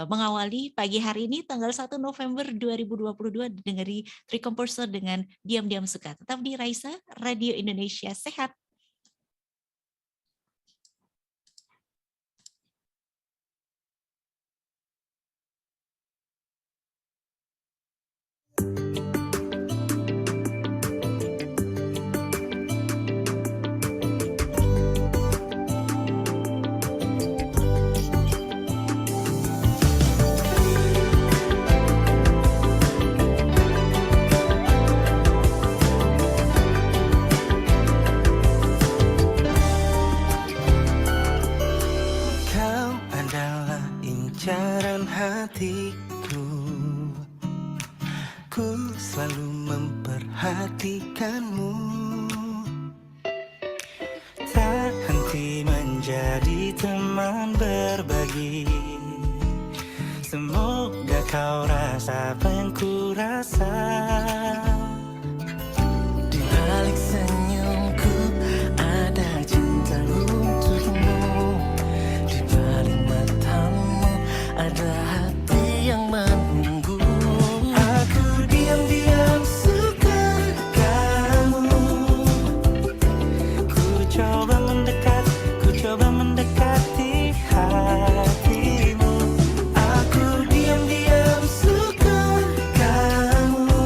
mengawali pagi hari ini tanggal 1 November 2022 dengeri Tricomposer dengan Diam-Diam Suka. Tetap di Raisa Radio Indonesia Sehat. Incaran hatiku, ku selalu memperhatikanmu, tak henti menjadi teman berbagi. Semoga kau rasa apa yang ku rasa. Di balik senyumku ada cinta untukmu. Di balik matamu ada hati yang menunggu. Aku diam-diam suka kamu. Ku coba mendekat, ku coba mendekati hatimu. Aku diam-diam suka kamu.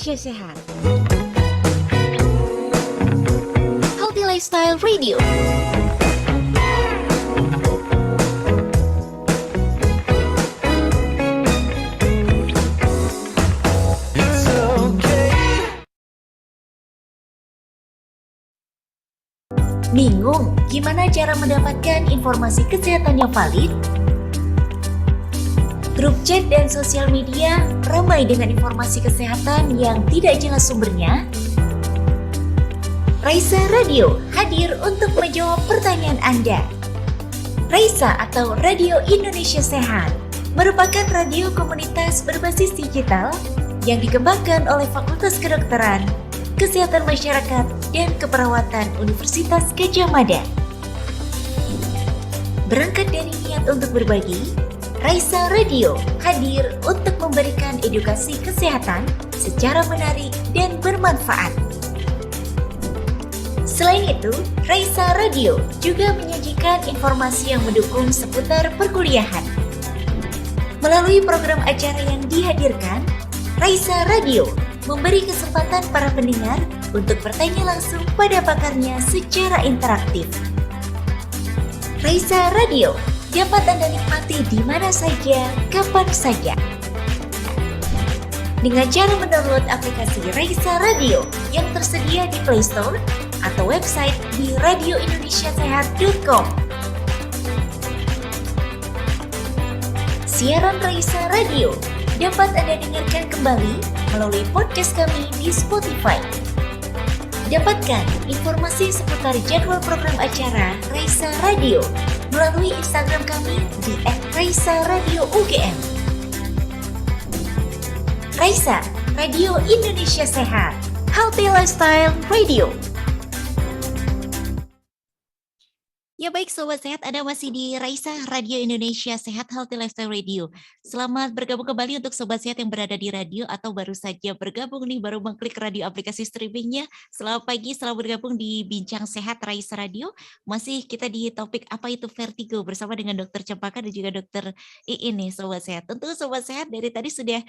Indonesia Sehat. Healthy Lifestyle Radio. It's okay. Bingung gimana cara mendapatkan informasi kesehatan yang valid? Grup chat dan sosial media ramai dengan informasi kesehatan yang tidak jelas sumbernya. Raisa Radio hadir untuk menjawab pertanyaan Anda. Raisa atau Radio Indonesia Sehat merupakan radio komunitas berbasis digital yang dikembangkan oleh Fakultas Kedokteran, Kesehatan Masyarakat, dan Keperawatan Universitas Gadjah Mada. Berangkat dari niat untuk berbagi, Raisa Radio hadir untuk memberikan edukasi kesehatan secara menarik dan bermanfaat. Selain itu, Raisa Radio juga menyajikan informasi yang mendukung seputar perkuliahan. Melalui program acara yang dihadirkan, Raisa Radio memberi kesempatan para pendengar untuk bertanya langsung pada pakarnya secara interaktif. Raisa Radio dapat Anda nikmati di mana saja, kapan saja. Dengan cara mendownload aplikasi Raisa Radio yang tersedia di Play Store atau website di radioindonesiasehat.com. Siaran Raisa Radio dapat Anda dengarkan kembali melalui podcast kami di Spotify. Dapatkan informasi seputar jadwal program acara Raisa Radio melalui Instagram kami di @raisa_radio_ugm. Raisa, Radio Indonesia Sehat, Healthy Lifestyle Radio. Ya baik Sobat Sehat, Anda masih di Raisa Radio Indonesia Sehat Healthy Lifestyle Radio. Selamat bergabung kembali untuk Sobat Sehat yang berada di radio atau baru saja bergabung nih, baru mengklik radio aplikasi streamingnya. Selamat pagi, selamat bergabung di Bincang Sehat Raisa Radio. Masih kita di topik apa itu vertigo bersama dengan Dr. Cempaka dan juga Dr. Iin nih Sobat Sehat. Tentu Sobat Sehat dari tadi sudah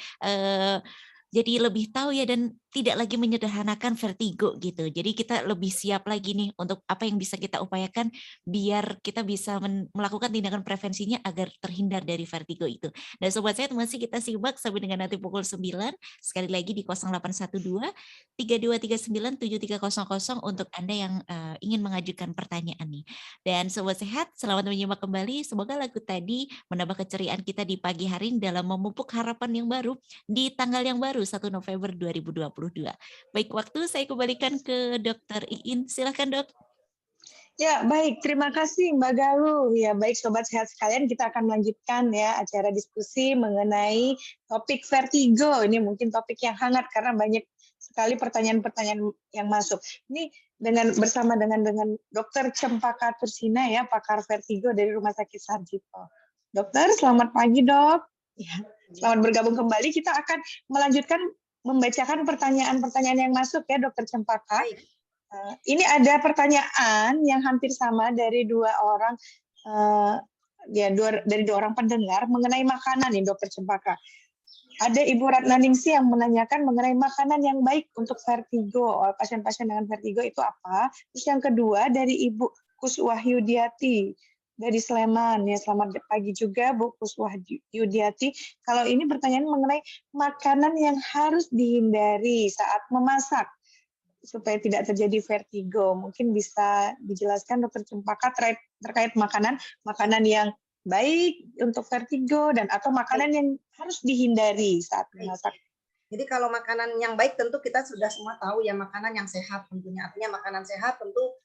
jadi lebih tahu ya dan tidak lagi menyederhanakan vertigo gitu. Jadi kita lebih siap lagi nih untuk apa yang bisa kita upayakan biar kita bisa melakukan tindakan prevensinya agar terhindar dari vertigo itu. Dan Sobat Sehat masih kita simak sampai dengan nanti pukul 9. Sekali lagi di 0812 3239 7300 untuk Anda yang ingin mengajukan pertanyaan nih. Dan Sobat Sehat selamat menyimak kembali. Semoga lagu tadi menambah keceriaan kita di pagi hari dalam memupuk harapan yang baru di tanggal yang baru 1 November 2022. Baik, waktu saya kembalikan ke Dr. Iin. Silakan Dok. Ya, baik. Terima kasih Mbak Galuh. Ya, baik Sobat Sehat sekalian, kita akan melanjutkan ya acara diskusi mengenai topik vertigo. Ini mungkin topik yang hangat karena banyak sekali pertanyaan-pertanyaan yang masuk. Ini bersama dengan Dr. Cempaka Tursina ya, pakar vertigo dari Rumah Sakit Sarjito. Dokter, selamat pagi, Dok. Ya, selamat bergabung kembali. Kita akan melanjutkan membacakan pertanyaan-pertanyaan yang masuk ya, Dokter Cempaka. Ini ada pertanyaan yang hampir sama dari dua orang pendengar mengenai makanan nih, Dokter Cempaka. Ada Ibu Ratnaningsi yang menanyakan mengenai makanan yang baik untuk vertigo. Pasien-pasien dengan vertigo itu apa? Terus yang kedua dari Ibu Kuswahyudiati dari Sleman ya, selamat pagi juga Bu Kuswahyudiati. Kalau ini pertanyaan mengenai makanan yang harus dihindari saat memasak supaya tidak terjadi vertigo. Mungkin bisa dijelaskan Dokter Cempaka terkait makanan yang baik untuk vertigo dan atau makanan yang harus dihindari saat memasak. Jadi kalau makanan yang baik tentu kita sudah semua tahu ya, makanan yang sehat tentunya. Artinya makanan sehat tentu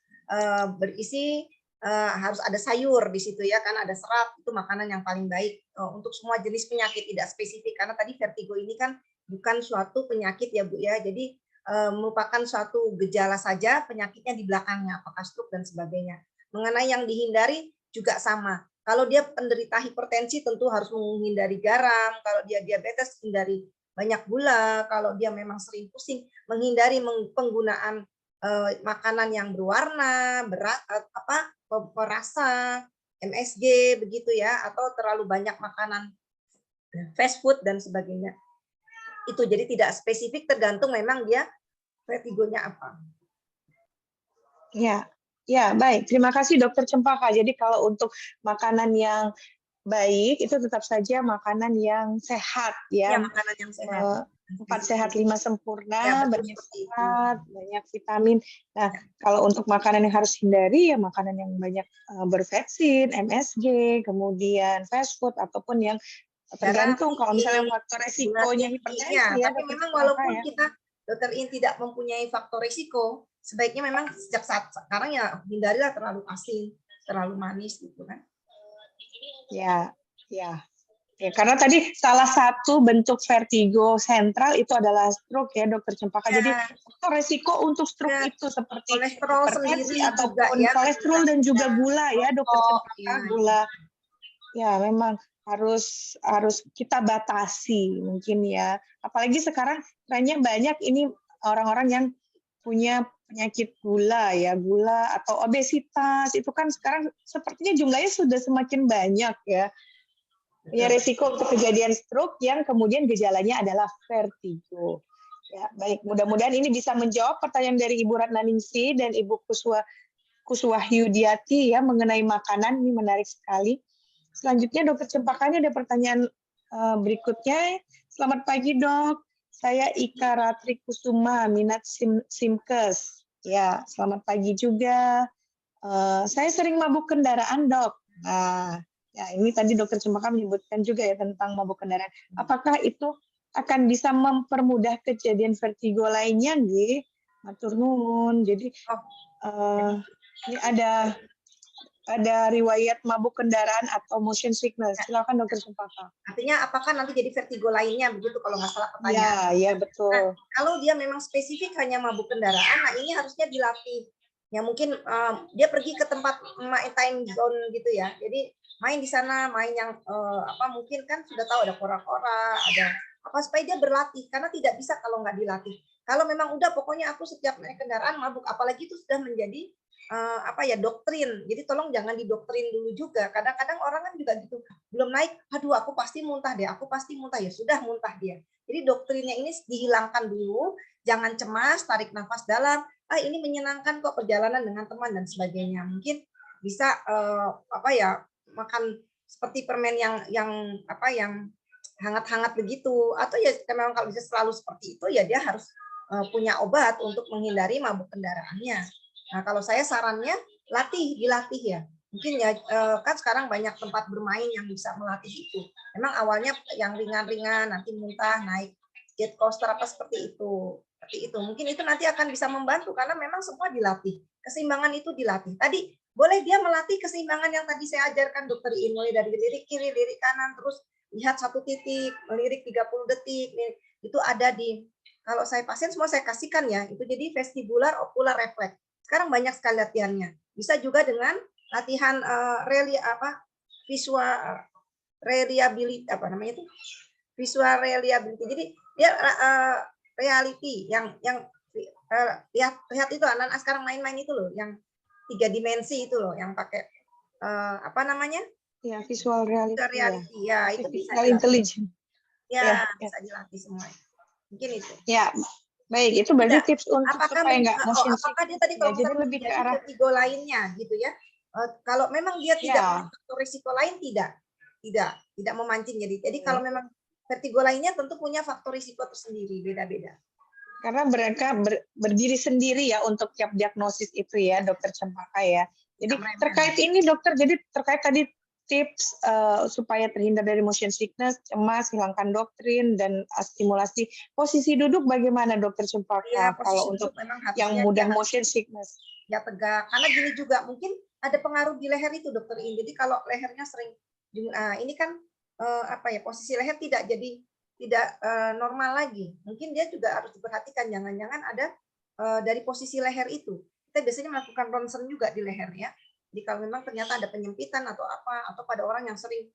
berisi harus ada sayur di situ ya, kan ada serat, itu makanan yang paling baik untuk semua jenis penyakit, tidak spesifik karena tadi vertigo ini kan bukan suatu penyakit ya Bu ya, jadi merupakan suatu gejala saja, penyakitnya di belakangnya apakah stroke dan sebagainya. Mengenai yang dihindari juga sama, kalau dia penderita hipertensi tentu harus menghindari garam, kalau dia diabetes hindari banyak gula, kalau dia memang sering pusing menghindari penggunaan makanan yang berwarna, perasa, MSG begitu ya, atau terlalu banyak makanan fast food dan sebagainya. itu. Jadi tidak spesifik, tergantung memang dia vertigonya apa. Ya, ya baik. Terima kasih Dokter Cempaka. Jadi kalau untuk makanan yang baik itu tetap saja makanan yang sehat Ya, ya. makanan yang sehat. 4 sehat 5 sempurna, Ya, betul banyak seperti itu. serat, banyak vitamin. Nah, kalau untuk makanan yang harus hindari ya makanan yang banyak bervetsin, MSG, kemudian fast food ataupun yang tergantung kalau misalnya faktor resikonya hipertensi ya, tapi Dokter memang Cempaka walaupun ya. kita Dokter In tidak mempunyai faktor risiko, sebaiknya memang sejak saat sekarang ya hindarilah terlalu asin, terlalu manis gitu kan. Ya, ya. Ya, karena tadi salah satu bentuk vertigo sentral itu adalah stroke ya, Dokter Cempaka. Jadi faktor resiko untuk stroke Ya, itu seperti kolesterol hipertensi sendiri juga ataupun ya, kolesterol dan juga gula ya, Dokter Cempaka. ya. Gula, ya memang harus kita batasi mungkin ya. Apalagi sekarang trennya banyak ini orang-orang yang punya penyakit gula ya, gula atau obesitas itu kan sekarang sepertinya jumlahnya sudah semakin banyak ya. Ya, resiko untuk kejadian stroke yang kemudian gejalanya adalah vertigo. Ya, baik. Mudah-mudahan ini bisa menjawab pertanyaan dari Ibu Ratnaningsih dan Ibu Kuswahyudiati ya mengenai makanan. Ini menarik sekali. Selanjutnya Dokter Cempaka, ini ada pertanyaan berikutnya. Selamat pagi Dok. Saya Ika Ratri Kusuma, minat Simkes. Ya, selamat pagi juga. Saya sering mabuk kendaraan Dok. Nah, ya, ini tadi Dokter Cempaka menyebutkan juga ya tentang mabuk kendaraan. Apakah itu akan bisa mempermudah kejadian vertigo lainnya, nggih? Matur nuwun. Jadi ini ada riwayat mabuk kendaraan atau motion sickness. Silakan Dokter Cempaka. Artinya apakah nanti jadi vertigo lainnya begitu kalau nggak salah pertanyaan. Ya, betul. Nah, kalau dia memang spesifik hanya mabuk kendaraan, nah ini harusnya dilatih. Ya mungkin dia pergi ke tempat time zone gitu ya. Jadi main di sana, main yang mungkin kan sudah tahu ada kora-kora, ada apa, supaya dia berlatih, karena tidak bisa kalau nggak dilatih. Kalau memang udah pokoknya aku setiap naik kendaraan mabuk, apalagi itu sudah menjadi doktrin. Jadi tolong jangan didoktrin dulu juga. Kadang-kadang orang kan juga gitu, belum naik, aduh aku pasti muntah deh, aku pasti muntah, ya sudah muntah dia. Jadi doktrinnya ini dihilangkan dulu, jangan cemas, tarik nafas dalam. Ini menyenangkan kok perjalanan dengan teman dan sebagainya. Mungkin bisa makan seperti permen yang hangat-hangat begitu, atau ya memang kalau bisa selalu seperti itu ya dia harus punya obat untuk menghindari mabuk kendaraannya. Nah, kalau saya sarannya dilatih ya. Mungkin ya kan sekarang banyak tempat bermain yang bisa melatih itu. Memang awalnya yang ringan-ringan, nanti muntah, naik jet coaster apa seperti itu. Seperti itu. Mungkin itu nanti akan bisa membantu karena memang semua dilatih. Keseimbangan itu dilatih. Tadi boleh dia melatih keseimbangan yang tadi saya ajarkan Dokter In, mulai dari lirik kiri, lirik kanan, terus lihat satu titik, melirik 30 detik. Itu ada di, kalau saya pasien semua saya kasihkan ya, itu jadi vestibular ocular reflex. Sekarang banyak sekali latihannya. Bisa juga dengan latihan visual reliability, visual reliability. Jadi dia reality yang lihat itu anak-anak sekarang main-main itu loh, yang 3 dimensi itu loh, yang pakai Ya, visual reality. Ya, itu bisa intelligence. Ya, bisa dilatih semua. Mungkin itu. Ya, baik, itu berarti tips untuk supaya nggak motion sickness. Apakah dia tadi kalau jadi lebih ke arah vertigo lainnya gitu ya? Kalau memang dia tidak faktor risiko lain, tidak memancing. Jadi kalau memang vertigo lainnya tentu punya faktor risiko tersendiri, beda-beda. Karena mereka berdiri sendiri ya untuk tiap diagnosis itu ya, Dokter Cempaka ya. Jadi terkait ini Dokter, jadi terkait tadi tips supaya terhindar dari motion sickness, cemas, hilangkan doktrin, dan stimulasi. Posisi duduk bagaimana Dokter Cempaka ya, kalau untuk yang mudah motion sickness? Ya tegak, karena gini juga mungkin ada pengaruh di leher itu Dokter In. Jadi kalau lehernya sering, ini kan posisi leher tidak normal lagi. Mungkin dia juga harus diperhatikan, jangan-jangan ada dari posisi leher itu. Kita biasanya melakukan ronsen juga di leher ya. Jadi kalau memang ternyata ada penyempitan atau pada orang yang sering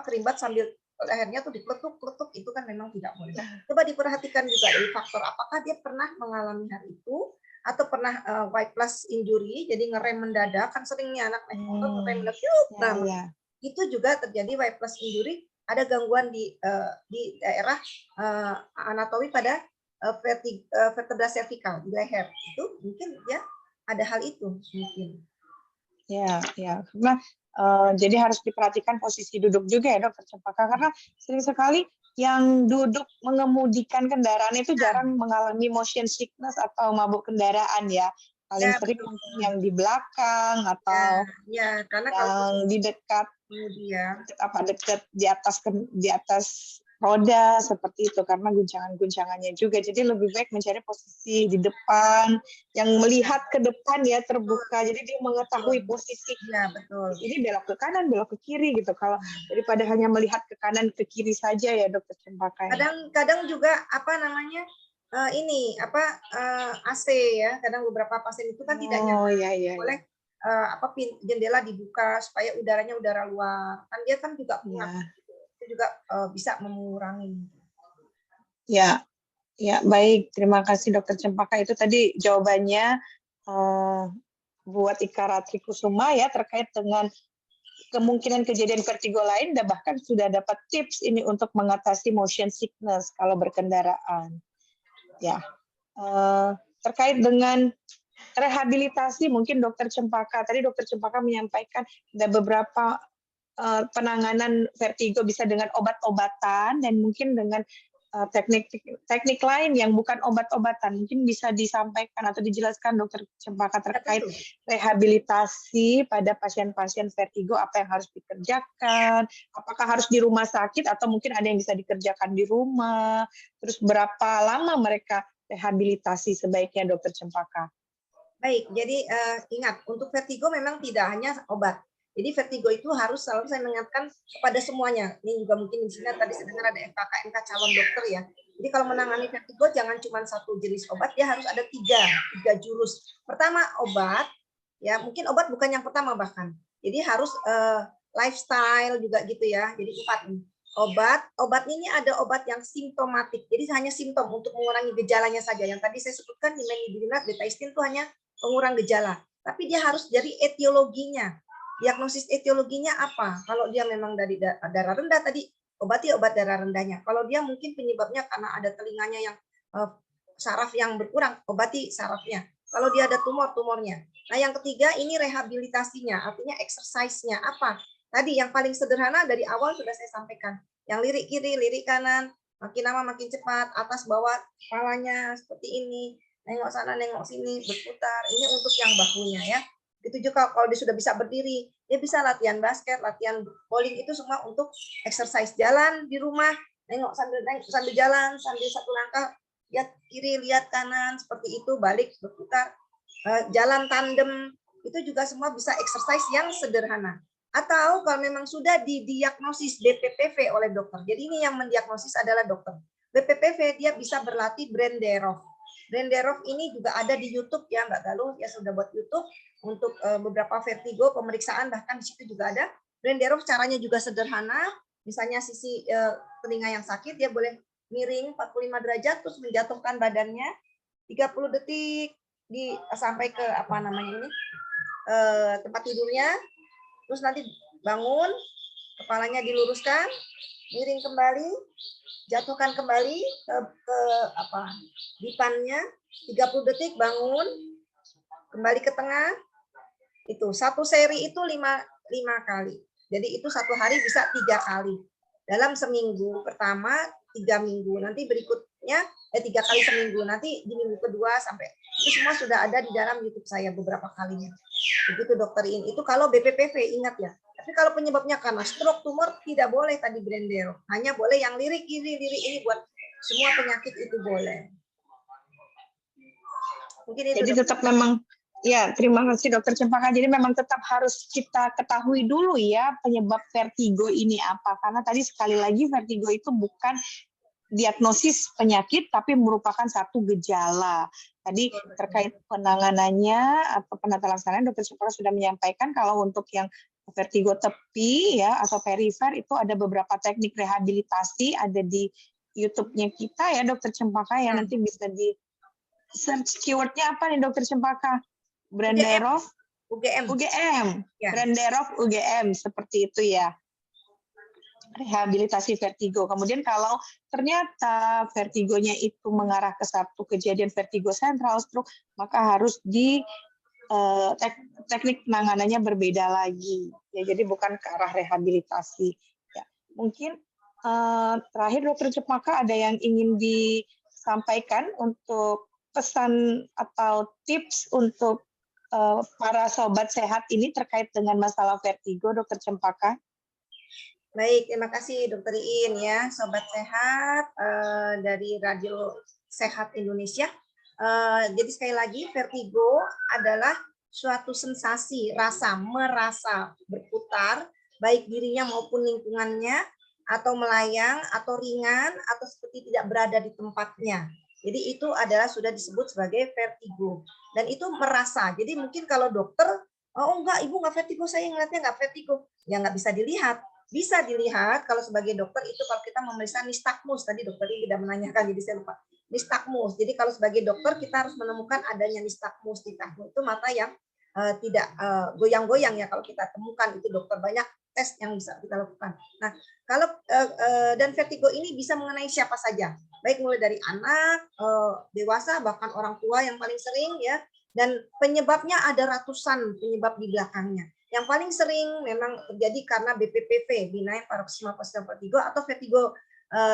kerimbat sambil lehernya tuh dikletuk-kletuk, itu kan memang tidak boleh. Coba diperhatikan juga dari faktor apakah dia pernah mengalami hal itu atau pernah white plus injury, jadi ngerem mendadak, kan seringnya anak naik motor ngerem mendadak, itu juga terjadi white plus injury ada gangguan di daerah anatomi pada vertebra cervical di leher, itu mungkin ya ada hal itu mungkin. Ya, karena jadi harus diperhatikan posisi duduk juga ya Dokter Cempaka, karena sering sekali yang duduk mengemudikan kendaraan itu jarang mengalami motion sickness atau mabuk kendaraan ya. Paling Ya, sering betul. mungkin yang di belakang atau Ya, karena yang kalau di dekat kemudian dekat di atas roda seperti itu, karena guncangan-guncangannya juga. Jadi lebih baik mencari posisi di depan yang melihat ke depan ya, terbuka. Jadi dia mengetahui posisi ya betul. ini belok ke kanan, belok ke kiri gitu. Kalau daripada hanya melihat ke kanan ke kiri saja ya Dokter Cempaka. Kadang juga apa namanya AC ya. Kadang beberapa pasien itu kan tidak nyaman. Boleh jendela dibuka supaya udaranya udara luar. Kan dia kan juga itu juga bisa mengurangi. Ya, baik. Terima kasih Dokter Cempaka. Itu tadi jawabannya buat Ika Ratri Kusuma ya, terkait dengan kemungkinan kejadian vertigo lain, dan bahkan sudah dapat tips ini untuk mengatasi motion sickness kalau berkendaraan. Ya, terkait dengan rehabilitasi, mungkin Dokter Cempaka, tadi Dokter Cempaka menyampaikan ada beberapa penanganan vertigo bisa dengan obat-obatan dan mungkin dengan teknik lain yang bukan obat-obatan. Mungkin bisa disampaikan atau dijelaskan Dokter Cempaka terkait rehabilitasi pada pasien-pasien vertigo, apa yang harus dikerjakan, apakah harus di rumah sakit atau mungkin ada yang bisa dikerjakan di rumah, terus berapa lama mereka rehabilitasi sebaiknya Dokter Cempaka? Baik, jadi ingat, untuk vertigo memang tidak hanya obat. Jadi vertigo itu harus selalu saya mengingatkan kepada semuanya. Ini juga mungkin di sini tadi saya dengar ada FKKMK calon dokter ya. Jadi kalau menangani vertigo jangan cuma satu jenis obat, dia harus ada tiga jurus. Pertama obat, ya mungkin obat bukan yang pertama bahkan. Jadi harus lifestyle juga gitu ya. Jadi 4 nih. Obat ini ada obat yang simptomatik. Jadi hanya simptom untuk mengurangi gejalanya saja. Yang tadi saya sebutkan nimesulide, betaistin itu hanya pengurang gejala. Tapi dia harus dari etiologinya. Diagnosis etiologinya apa? Kalau dia memang dari darah rendah tadi, obati obat darah rendahnya. Kalau dia mungkin penyebabnya karena ada telinganya yang saraf yang berkurang, obati sarafnya. Kalau dia ada tumornya. Nah, yang ketiga ini rehabilitasinya, artinya exercise-nya apa? Tadi yang paling sederhana dari awal sudah saya sampaikan. Yang lirik kiri, lirik kanan, makin lama makin cepat, atas bawah kepalanya seperti ini, nengok sana, nengok sini, berputar. Ini untuk yang bahunya ya. Itu juga kalau dia sudah bisa berdiri, dia bisa latihan basket, latihan bowling, itu semua untuk exercise. Jalan di rumah, nengok sambil jalan, sambil satu langkah, lihat kiri, lihat kanan, seperti itu, balik, berputar, jalan tandem, itu juga semua bisa exercise yang sederhana. Atau kalau memang sudah didiagnosis BPPV oleh dokter, jadi ini yang mendiagnosis adalah dokter. BPPV dia bisa berlatih Brenderov. Brenderov ini juga ada di YouTube ya, Mbak Galuh ya, sudah buat YouTube untuk beberapa vertigo pemeriksaan, bahkan di situ juga ada. Brenderov caranya juga sederhana, misalnya sisi telinga yang sakit dia boleh miring 45 derajat terus menjatuhkan badannya 30 detik sampai ke tempat tidurnya, terus nanti bangun, kepalanya diluruskan, miring kembali, jatuhkan kembali ke dipannya, 30 detik, bangun, kembali ke tengah. Itu satu seri itu 5 kali. Jadi itu satu hari bisa 3 kali. Dalam seminggu pertama 3 minggu, nanti berikutnya 3 kali seminggu, nanti di minggu kedua sampai itu semua sudah ada di dalam YouTube saya beberapa kalinya. Begitu dokter ini. Itu kalau BPPV, ingat ya. Tapi kalau penyebabnya karena stroke, tumor, tidak boleh tadi Brenderov. Hanya boleh yang lirik kiri, lirik ini, buat semua penyakit itu boleh. Mungkin itu. Jadi tetap memang, ya terima kasih Dokter Cempaka. Jadi memang tetap harus kita ketahui dulu ya penyebab vertigo ini apa. Karena tadi sekali lagi vertigo itu bukan diagnosis penyakit, tapi merupakan satu gejala. Tadi terkait penanganannya atau penata laksanaan, Dokter Cempaka sudah menyampaikan kalau untuk yang vertigo tepi ya atau perifer itu ada beberapa teknik rehabilitasi, ada di YouTube-nya kita ya Dokter Cempaka, yang nanti bisa di search keyword-nya apa nih Dokter Cempaka? Brenderov UGM. Ya. Brenderov UGM seperti itu ya. rehabilitasi vertigo. Kemudian kalau ternyata vertigonya itu mengarah ke satu kejadian vertigo sentral stroke, maka harus teknik penanganannya berbeda lagi. Ya, jadi bukan ke arah rehabilitasi. Ya, mungkin terakhir Dokter Cepaka ada yang ingin disampaikan untuk pesan atau tips untuk para sobat sehat ini terkait dengan masalah vertigo, Dokter Cempaka? Baik, terima kasih Dokter Iin ya, Sobat Sehat dari Radio Sehat Indonesia. Jadi sekali lagi, vertigo adalah suatu sensasi, merasa berputar, baik dirinya maupun lingkungannya, atau melayang, atau ringan, atau seperti tidak berada di tempatnya. Jadi itu adalah sudah disebut sebagai vertigo. Dan itu merasa, jadi mungkin kalau dokter, oh enggak, ibu enggak vertigo, saya ngeliatnya enggak vertigo. Ya enggak bisa dilihat. Bisa dilihat kalau sebagai dokter itu kalau kita memeriksa nistagmus, tadi dokter ini tidak menanyakan, jadi saya lupa. Nistagmus, jadi kalau sebagai dokter kita harus menemukan adanya nistagmus. Nistagmus itu mata yang tidak goyang-goyang ya, kalau kita temukan itu dokter banyak tes yang bisa kita lakukan. Nah, kalau dan vertigo ini bisa mengenai siapa saja, baik mulai dari anak, dewasa, bahkan orang tua yang paling sering ya, dan penyebabnya ada ratusan penyebab di belakangnya. Yang paling sering memang terjadi karena BPPV, benign paroxysmal positive vertigo, atau vertigo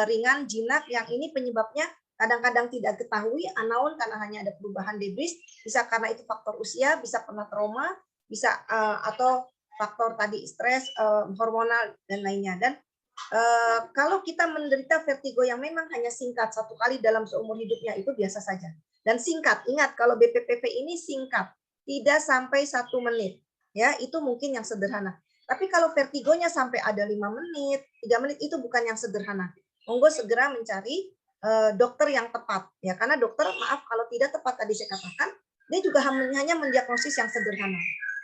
ringan jinak, yang ini penyebabnya kadang-kadang tidak ketahui, unknown, karena hanya ada perubahan debris, bisa karena itu faktor usia, bisa karena trauma, bisa atau faktor tadi stres, hormonal, dan lainnya. Dan kalau kita menderita vertigo yang memang hanya singkat, satu kali dalam seumur hidupnya, itu biasa saja. Dan singkat, ingat kalau BPPV ini singkat, tidak sampai 1 menit. Ya, itu mungkin yang sederhana. Tapi kalau vertigonya sampai ada 5 menit, 3 menit, itu bukan yang sederhana. Monggo segera mencari dokter yang tepat. Ya, karena dokter, maaf kalau tidak tepat tadi saya katakan, dia juga hanya mendiagnosis yang sederhana.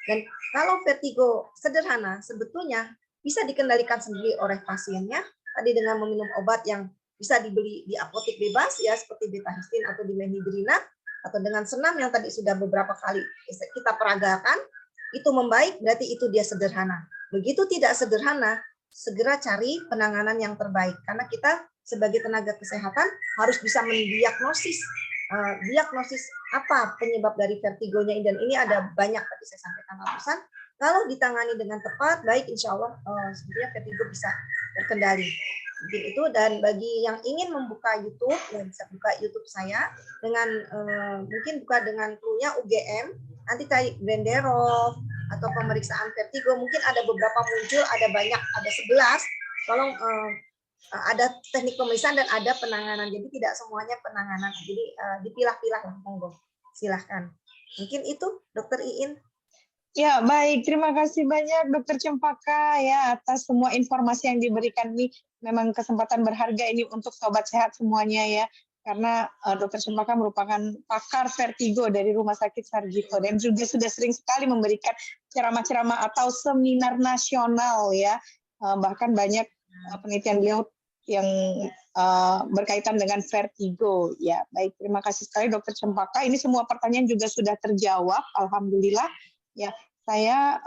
Dan kalau vertigo sederhana, sebetulnya bisa dikendalikan sendiri oleh pasiennya, tadi dengan meminum obat yang bisa dibeli di apotek bebas, ya seperti betahistin atau dimenhidrina, atau dengan senam yang tadi sudah beberapa kali kita peragakan, itu membaik, berarti itu dia sederhana. Begitu tidak sederhana, segera cari penanganan yang terbaik. Karena kita sebagai tenaga kesehatan harus bisa mendiagnosis diagnosis apa penyebab dari vertigonya, dan ini ada banyak tadi saya sampaikan ratusan. Kalau ditangani dengan tepat, baik insya Allah sebenarnya vertigo bisa terkendali. Mungkin itu. Dan bagi yang ingin membuka YouTube, ya bisa buka YouTube saya dengan mungkin buka dengan toolnya UGM, nanti cari Grenderov atau pemeriksaan vertigo, mungkin ada beberapa muncul, ada banyak, ada 11. Tolong ada teknik pemeriksaan dan ada penanganan. Jadi tidak semuanya penanganan. Jadi dipilah-pilah lah, monggo. Silahkan. Mungkin itu, Dokter Iin. Ya, baik. Terima kasih banyak Dokter Cempaka ya atas semua informasi yang diberikan ini. Memang kesempatan berharga ini untuk sobat sehat semuanya ya. Karena Dokter Cempaka merupakan pakar vertigo dari Rumah Sakit Sarjito dan juga sudah sering sekali memberikan ceramah-ceramah atau seminar nasional ya. Bahkan banyak penelitian beliau yang berkaitan dengan vertigo. Ya, baik. Terima kasih sekali Dokter Cempaka. Ini semua pertanyaan juga sudah terjawab. Alhamdulillah. Ya, saya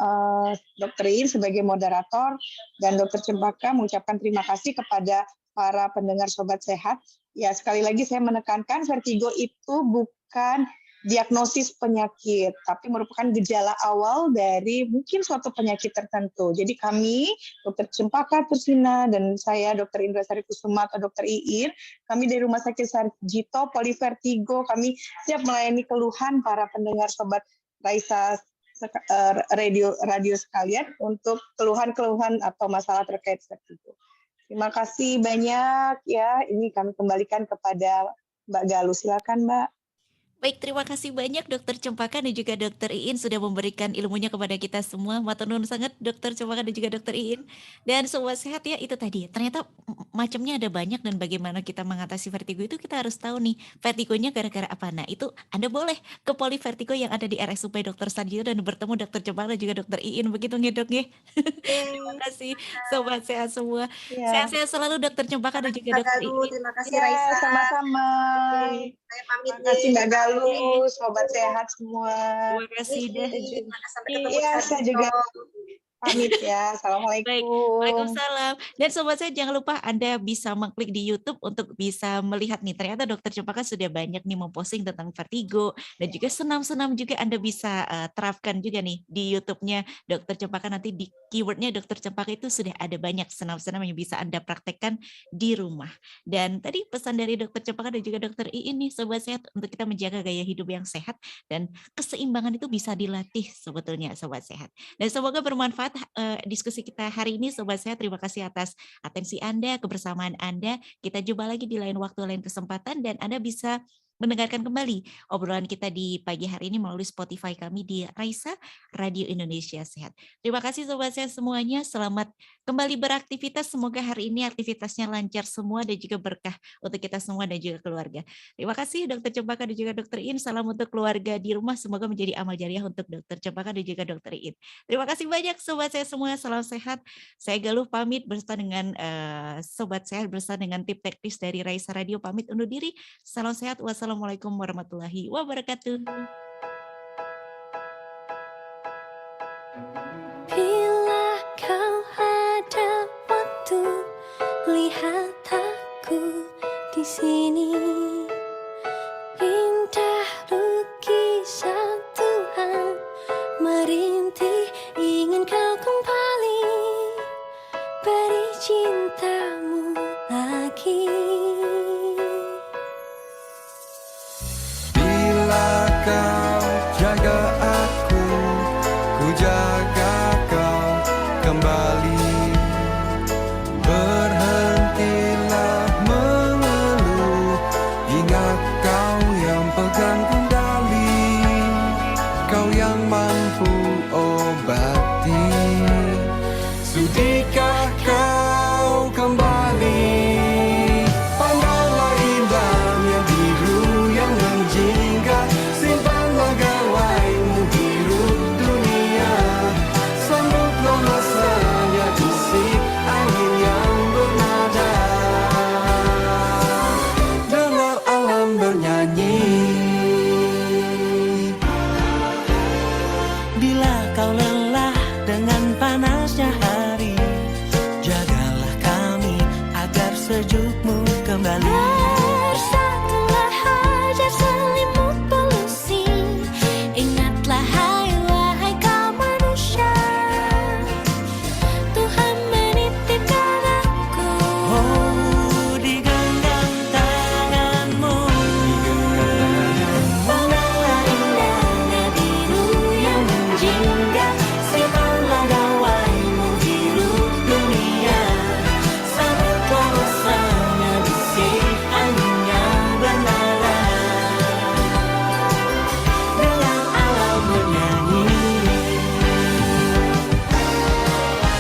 Dr. Iin sebagai moderator dan Dr. Cempaka mengucapkan terima kasih kepada para pendengar Sobat Sehat. Ya, sekali lagi saya menekankan vertigo itu bukan diagnosis penyakit, tapi merupakan gejala awal dari mungkin suatu penyakit tertentu. Jadi kami, Dr. Cempaka Tursina dan saya Dr. Indra Sari Kusuma atau Dr. Iin, kami dari Rumah Sakit Sarjito Polivertigo, kami siap melayani keluhan para pendengar Sobat Raisa radio sekalian untuk keluhan-keluhan atau masalah terkait vertigo. Terima kasih banyak ya. Ini kami kembalikan kepada Mbak Galuh. Silakan Mbak. Baik, terima kasih banyak Dokter Cempaka dan juga Dokter Iin sudah memberikan ilmunya kepada kita semua. Matur nuwun sangat Dokter Cempaka dan juga Dokter Iin. Dan sobat sehat ya, itu tadi. Ternyata macamnya ada banyak dan bagaimana kita mengatasi vertigo itu kita harus tahu nih. Vertigonya gara-gara apa? Nah, itu Anda boleh ke Polivertigo yang ada di RSUP Dr. Sarjito dan bertemu Dokter Cempaka dan juga Dokter Iin. Begitu nih Dok ya. Terima kasih sobat sehat semua. Ya. Sehat-sehat selalu Dokter Cempaka dan juga Dokter Iin. Terima kasih Ya, Raisa. sama-sama. Saya pamit. Terima kasih Mbak Galuh, sobat sehat semua. Terima kasih deh. Sampai ketemu. Iya, saya juga pamit ya. Baik, Assalamualaikum. Waalaikumsalam. Dan sobat saya jangan lupa Anda bisa mengklik di YouTube untuk bisa melihat nih, ternyata Dokter Cempaka sudah banyak nih memposting tentang vertigo dan juga senam-senam juga Anda bisa terapkan juga nih di YouTube-nya Dokter Cempaka. Nanti di keywordnya Dokter Cempaka itu sudah ada banyak senam-senam yang bisa Anda praktekkan di rumah. Dan tadi pesan dari Dokter Cempaka dan juga Dokter Iin nih sobat sehat untuk kita menjaga gaya hidup yang sehat dan keseimbangan itu bisa dilatih sebetulnya sobat sehat. Dan semoga bermanfaat diskusi kita hari ini sobat sehat. Terima kasih atas atensi Anda, kebersamaan Anda. Kita jumpa lagi di lain waktu, lain kesempatan, dan Anda bisa mendengarkan kembali obrolan kita di pagi hari ini melalui Spotify kami di Raisa Radio Indonesia Sehat. Terima kasih sobat sehat semuanya. Selamat kembali beraktivitas. Semoga hari ini aktivitasnya lancar semua dan juga berkah untuk kita semua dan juga keluarga. Terima kasih Dokter Cempaka dan juga Dokter Iin. Salam untuk keluarga di rumah. Semoga menjadi amal jariah untuk Dokter Cempaka dan juga Dokter Iin. Terima kasih banyak sobat saya semua. Salam sehat. Saya Galuh pamit bersama dengan sobat sehat, bersama dengan tim teknis dari Raisa Radio pamit undur diri. Salam sehat. Wassalamualaikum warahmatullahi wabarakatuh. Bila kau ada waktu, lihat aku di sini. Indah lukisan Tuhan merintih, ingin kau kembali, beri cintamu lagi. Bila kau jaga aku, ku jaga kau kembali. Berhentilah mengeluh, ingat kau yang pegang kendali, kau yang mampu obati. Sudikah kau kembali? Pandanglah indahnya biru yang menjingga, simpanlah gawaimu hirup dunia. Sambutlah masanya bisik angin yang bernada, dengar alam bernyanyi. Bila kau lelah dengan panasnya hari, jagalah kami agar sejukmu kembali. Bersatulah hajar selimut polusi, ingatlah hai wahai kaum manusia, Tuhan menitipkan aku. Oh, digenggam tanganmu, Pandanglah indahnya biru yang menjingga, simpanlah gawaimu hirup dunia. Sambutlah masanya bisik angin yang bernada, dengan alam bernyanyi.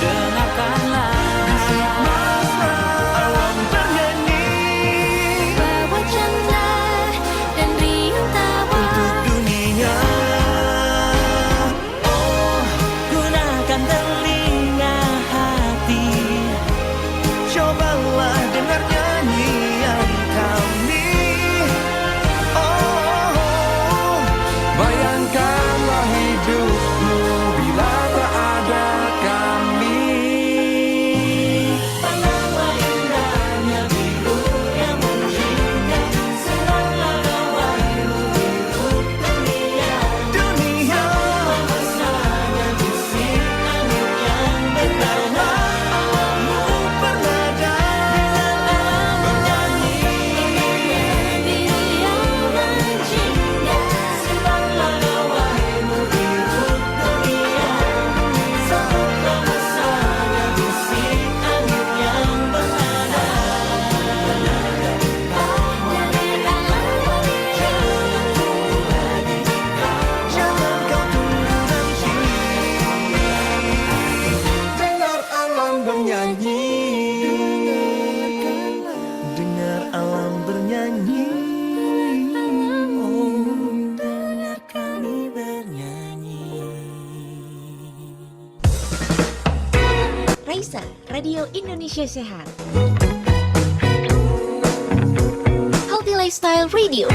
Dengarkanlah alam bernyanyi bawa canda dan riuh tawa. untuk dunia. Oh, gunakan telinga hati, cobalah dengar nyanyian kami. Oh, Bayangkanlah hidupmu bila tak ada kami. pandanglah indahnya biru yang menjingga, simpanlah gawaimu hirup dunia. Dunia masanya bisik angin yang bernada, alammu bernada, dengan alam bernyanyi. Biru yang menjingga, Simpanlah gawaimu hirup dunia. Sambutlah masanya bisik angin yang bernada, jangan kau tunggu nanti. Dengar alam bernyanyi. Dengar alam bernyanyi. Oh, dengar kami bernyanyi. Raisa Radio Indonesia Sehat. Healthy Lifestyle Radio.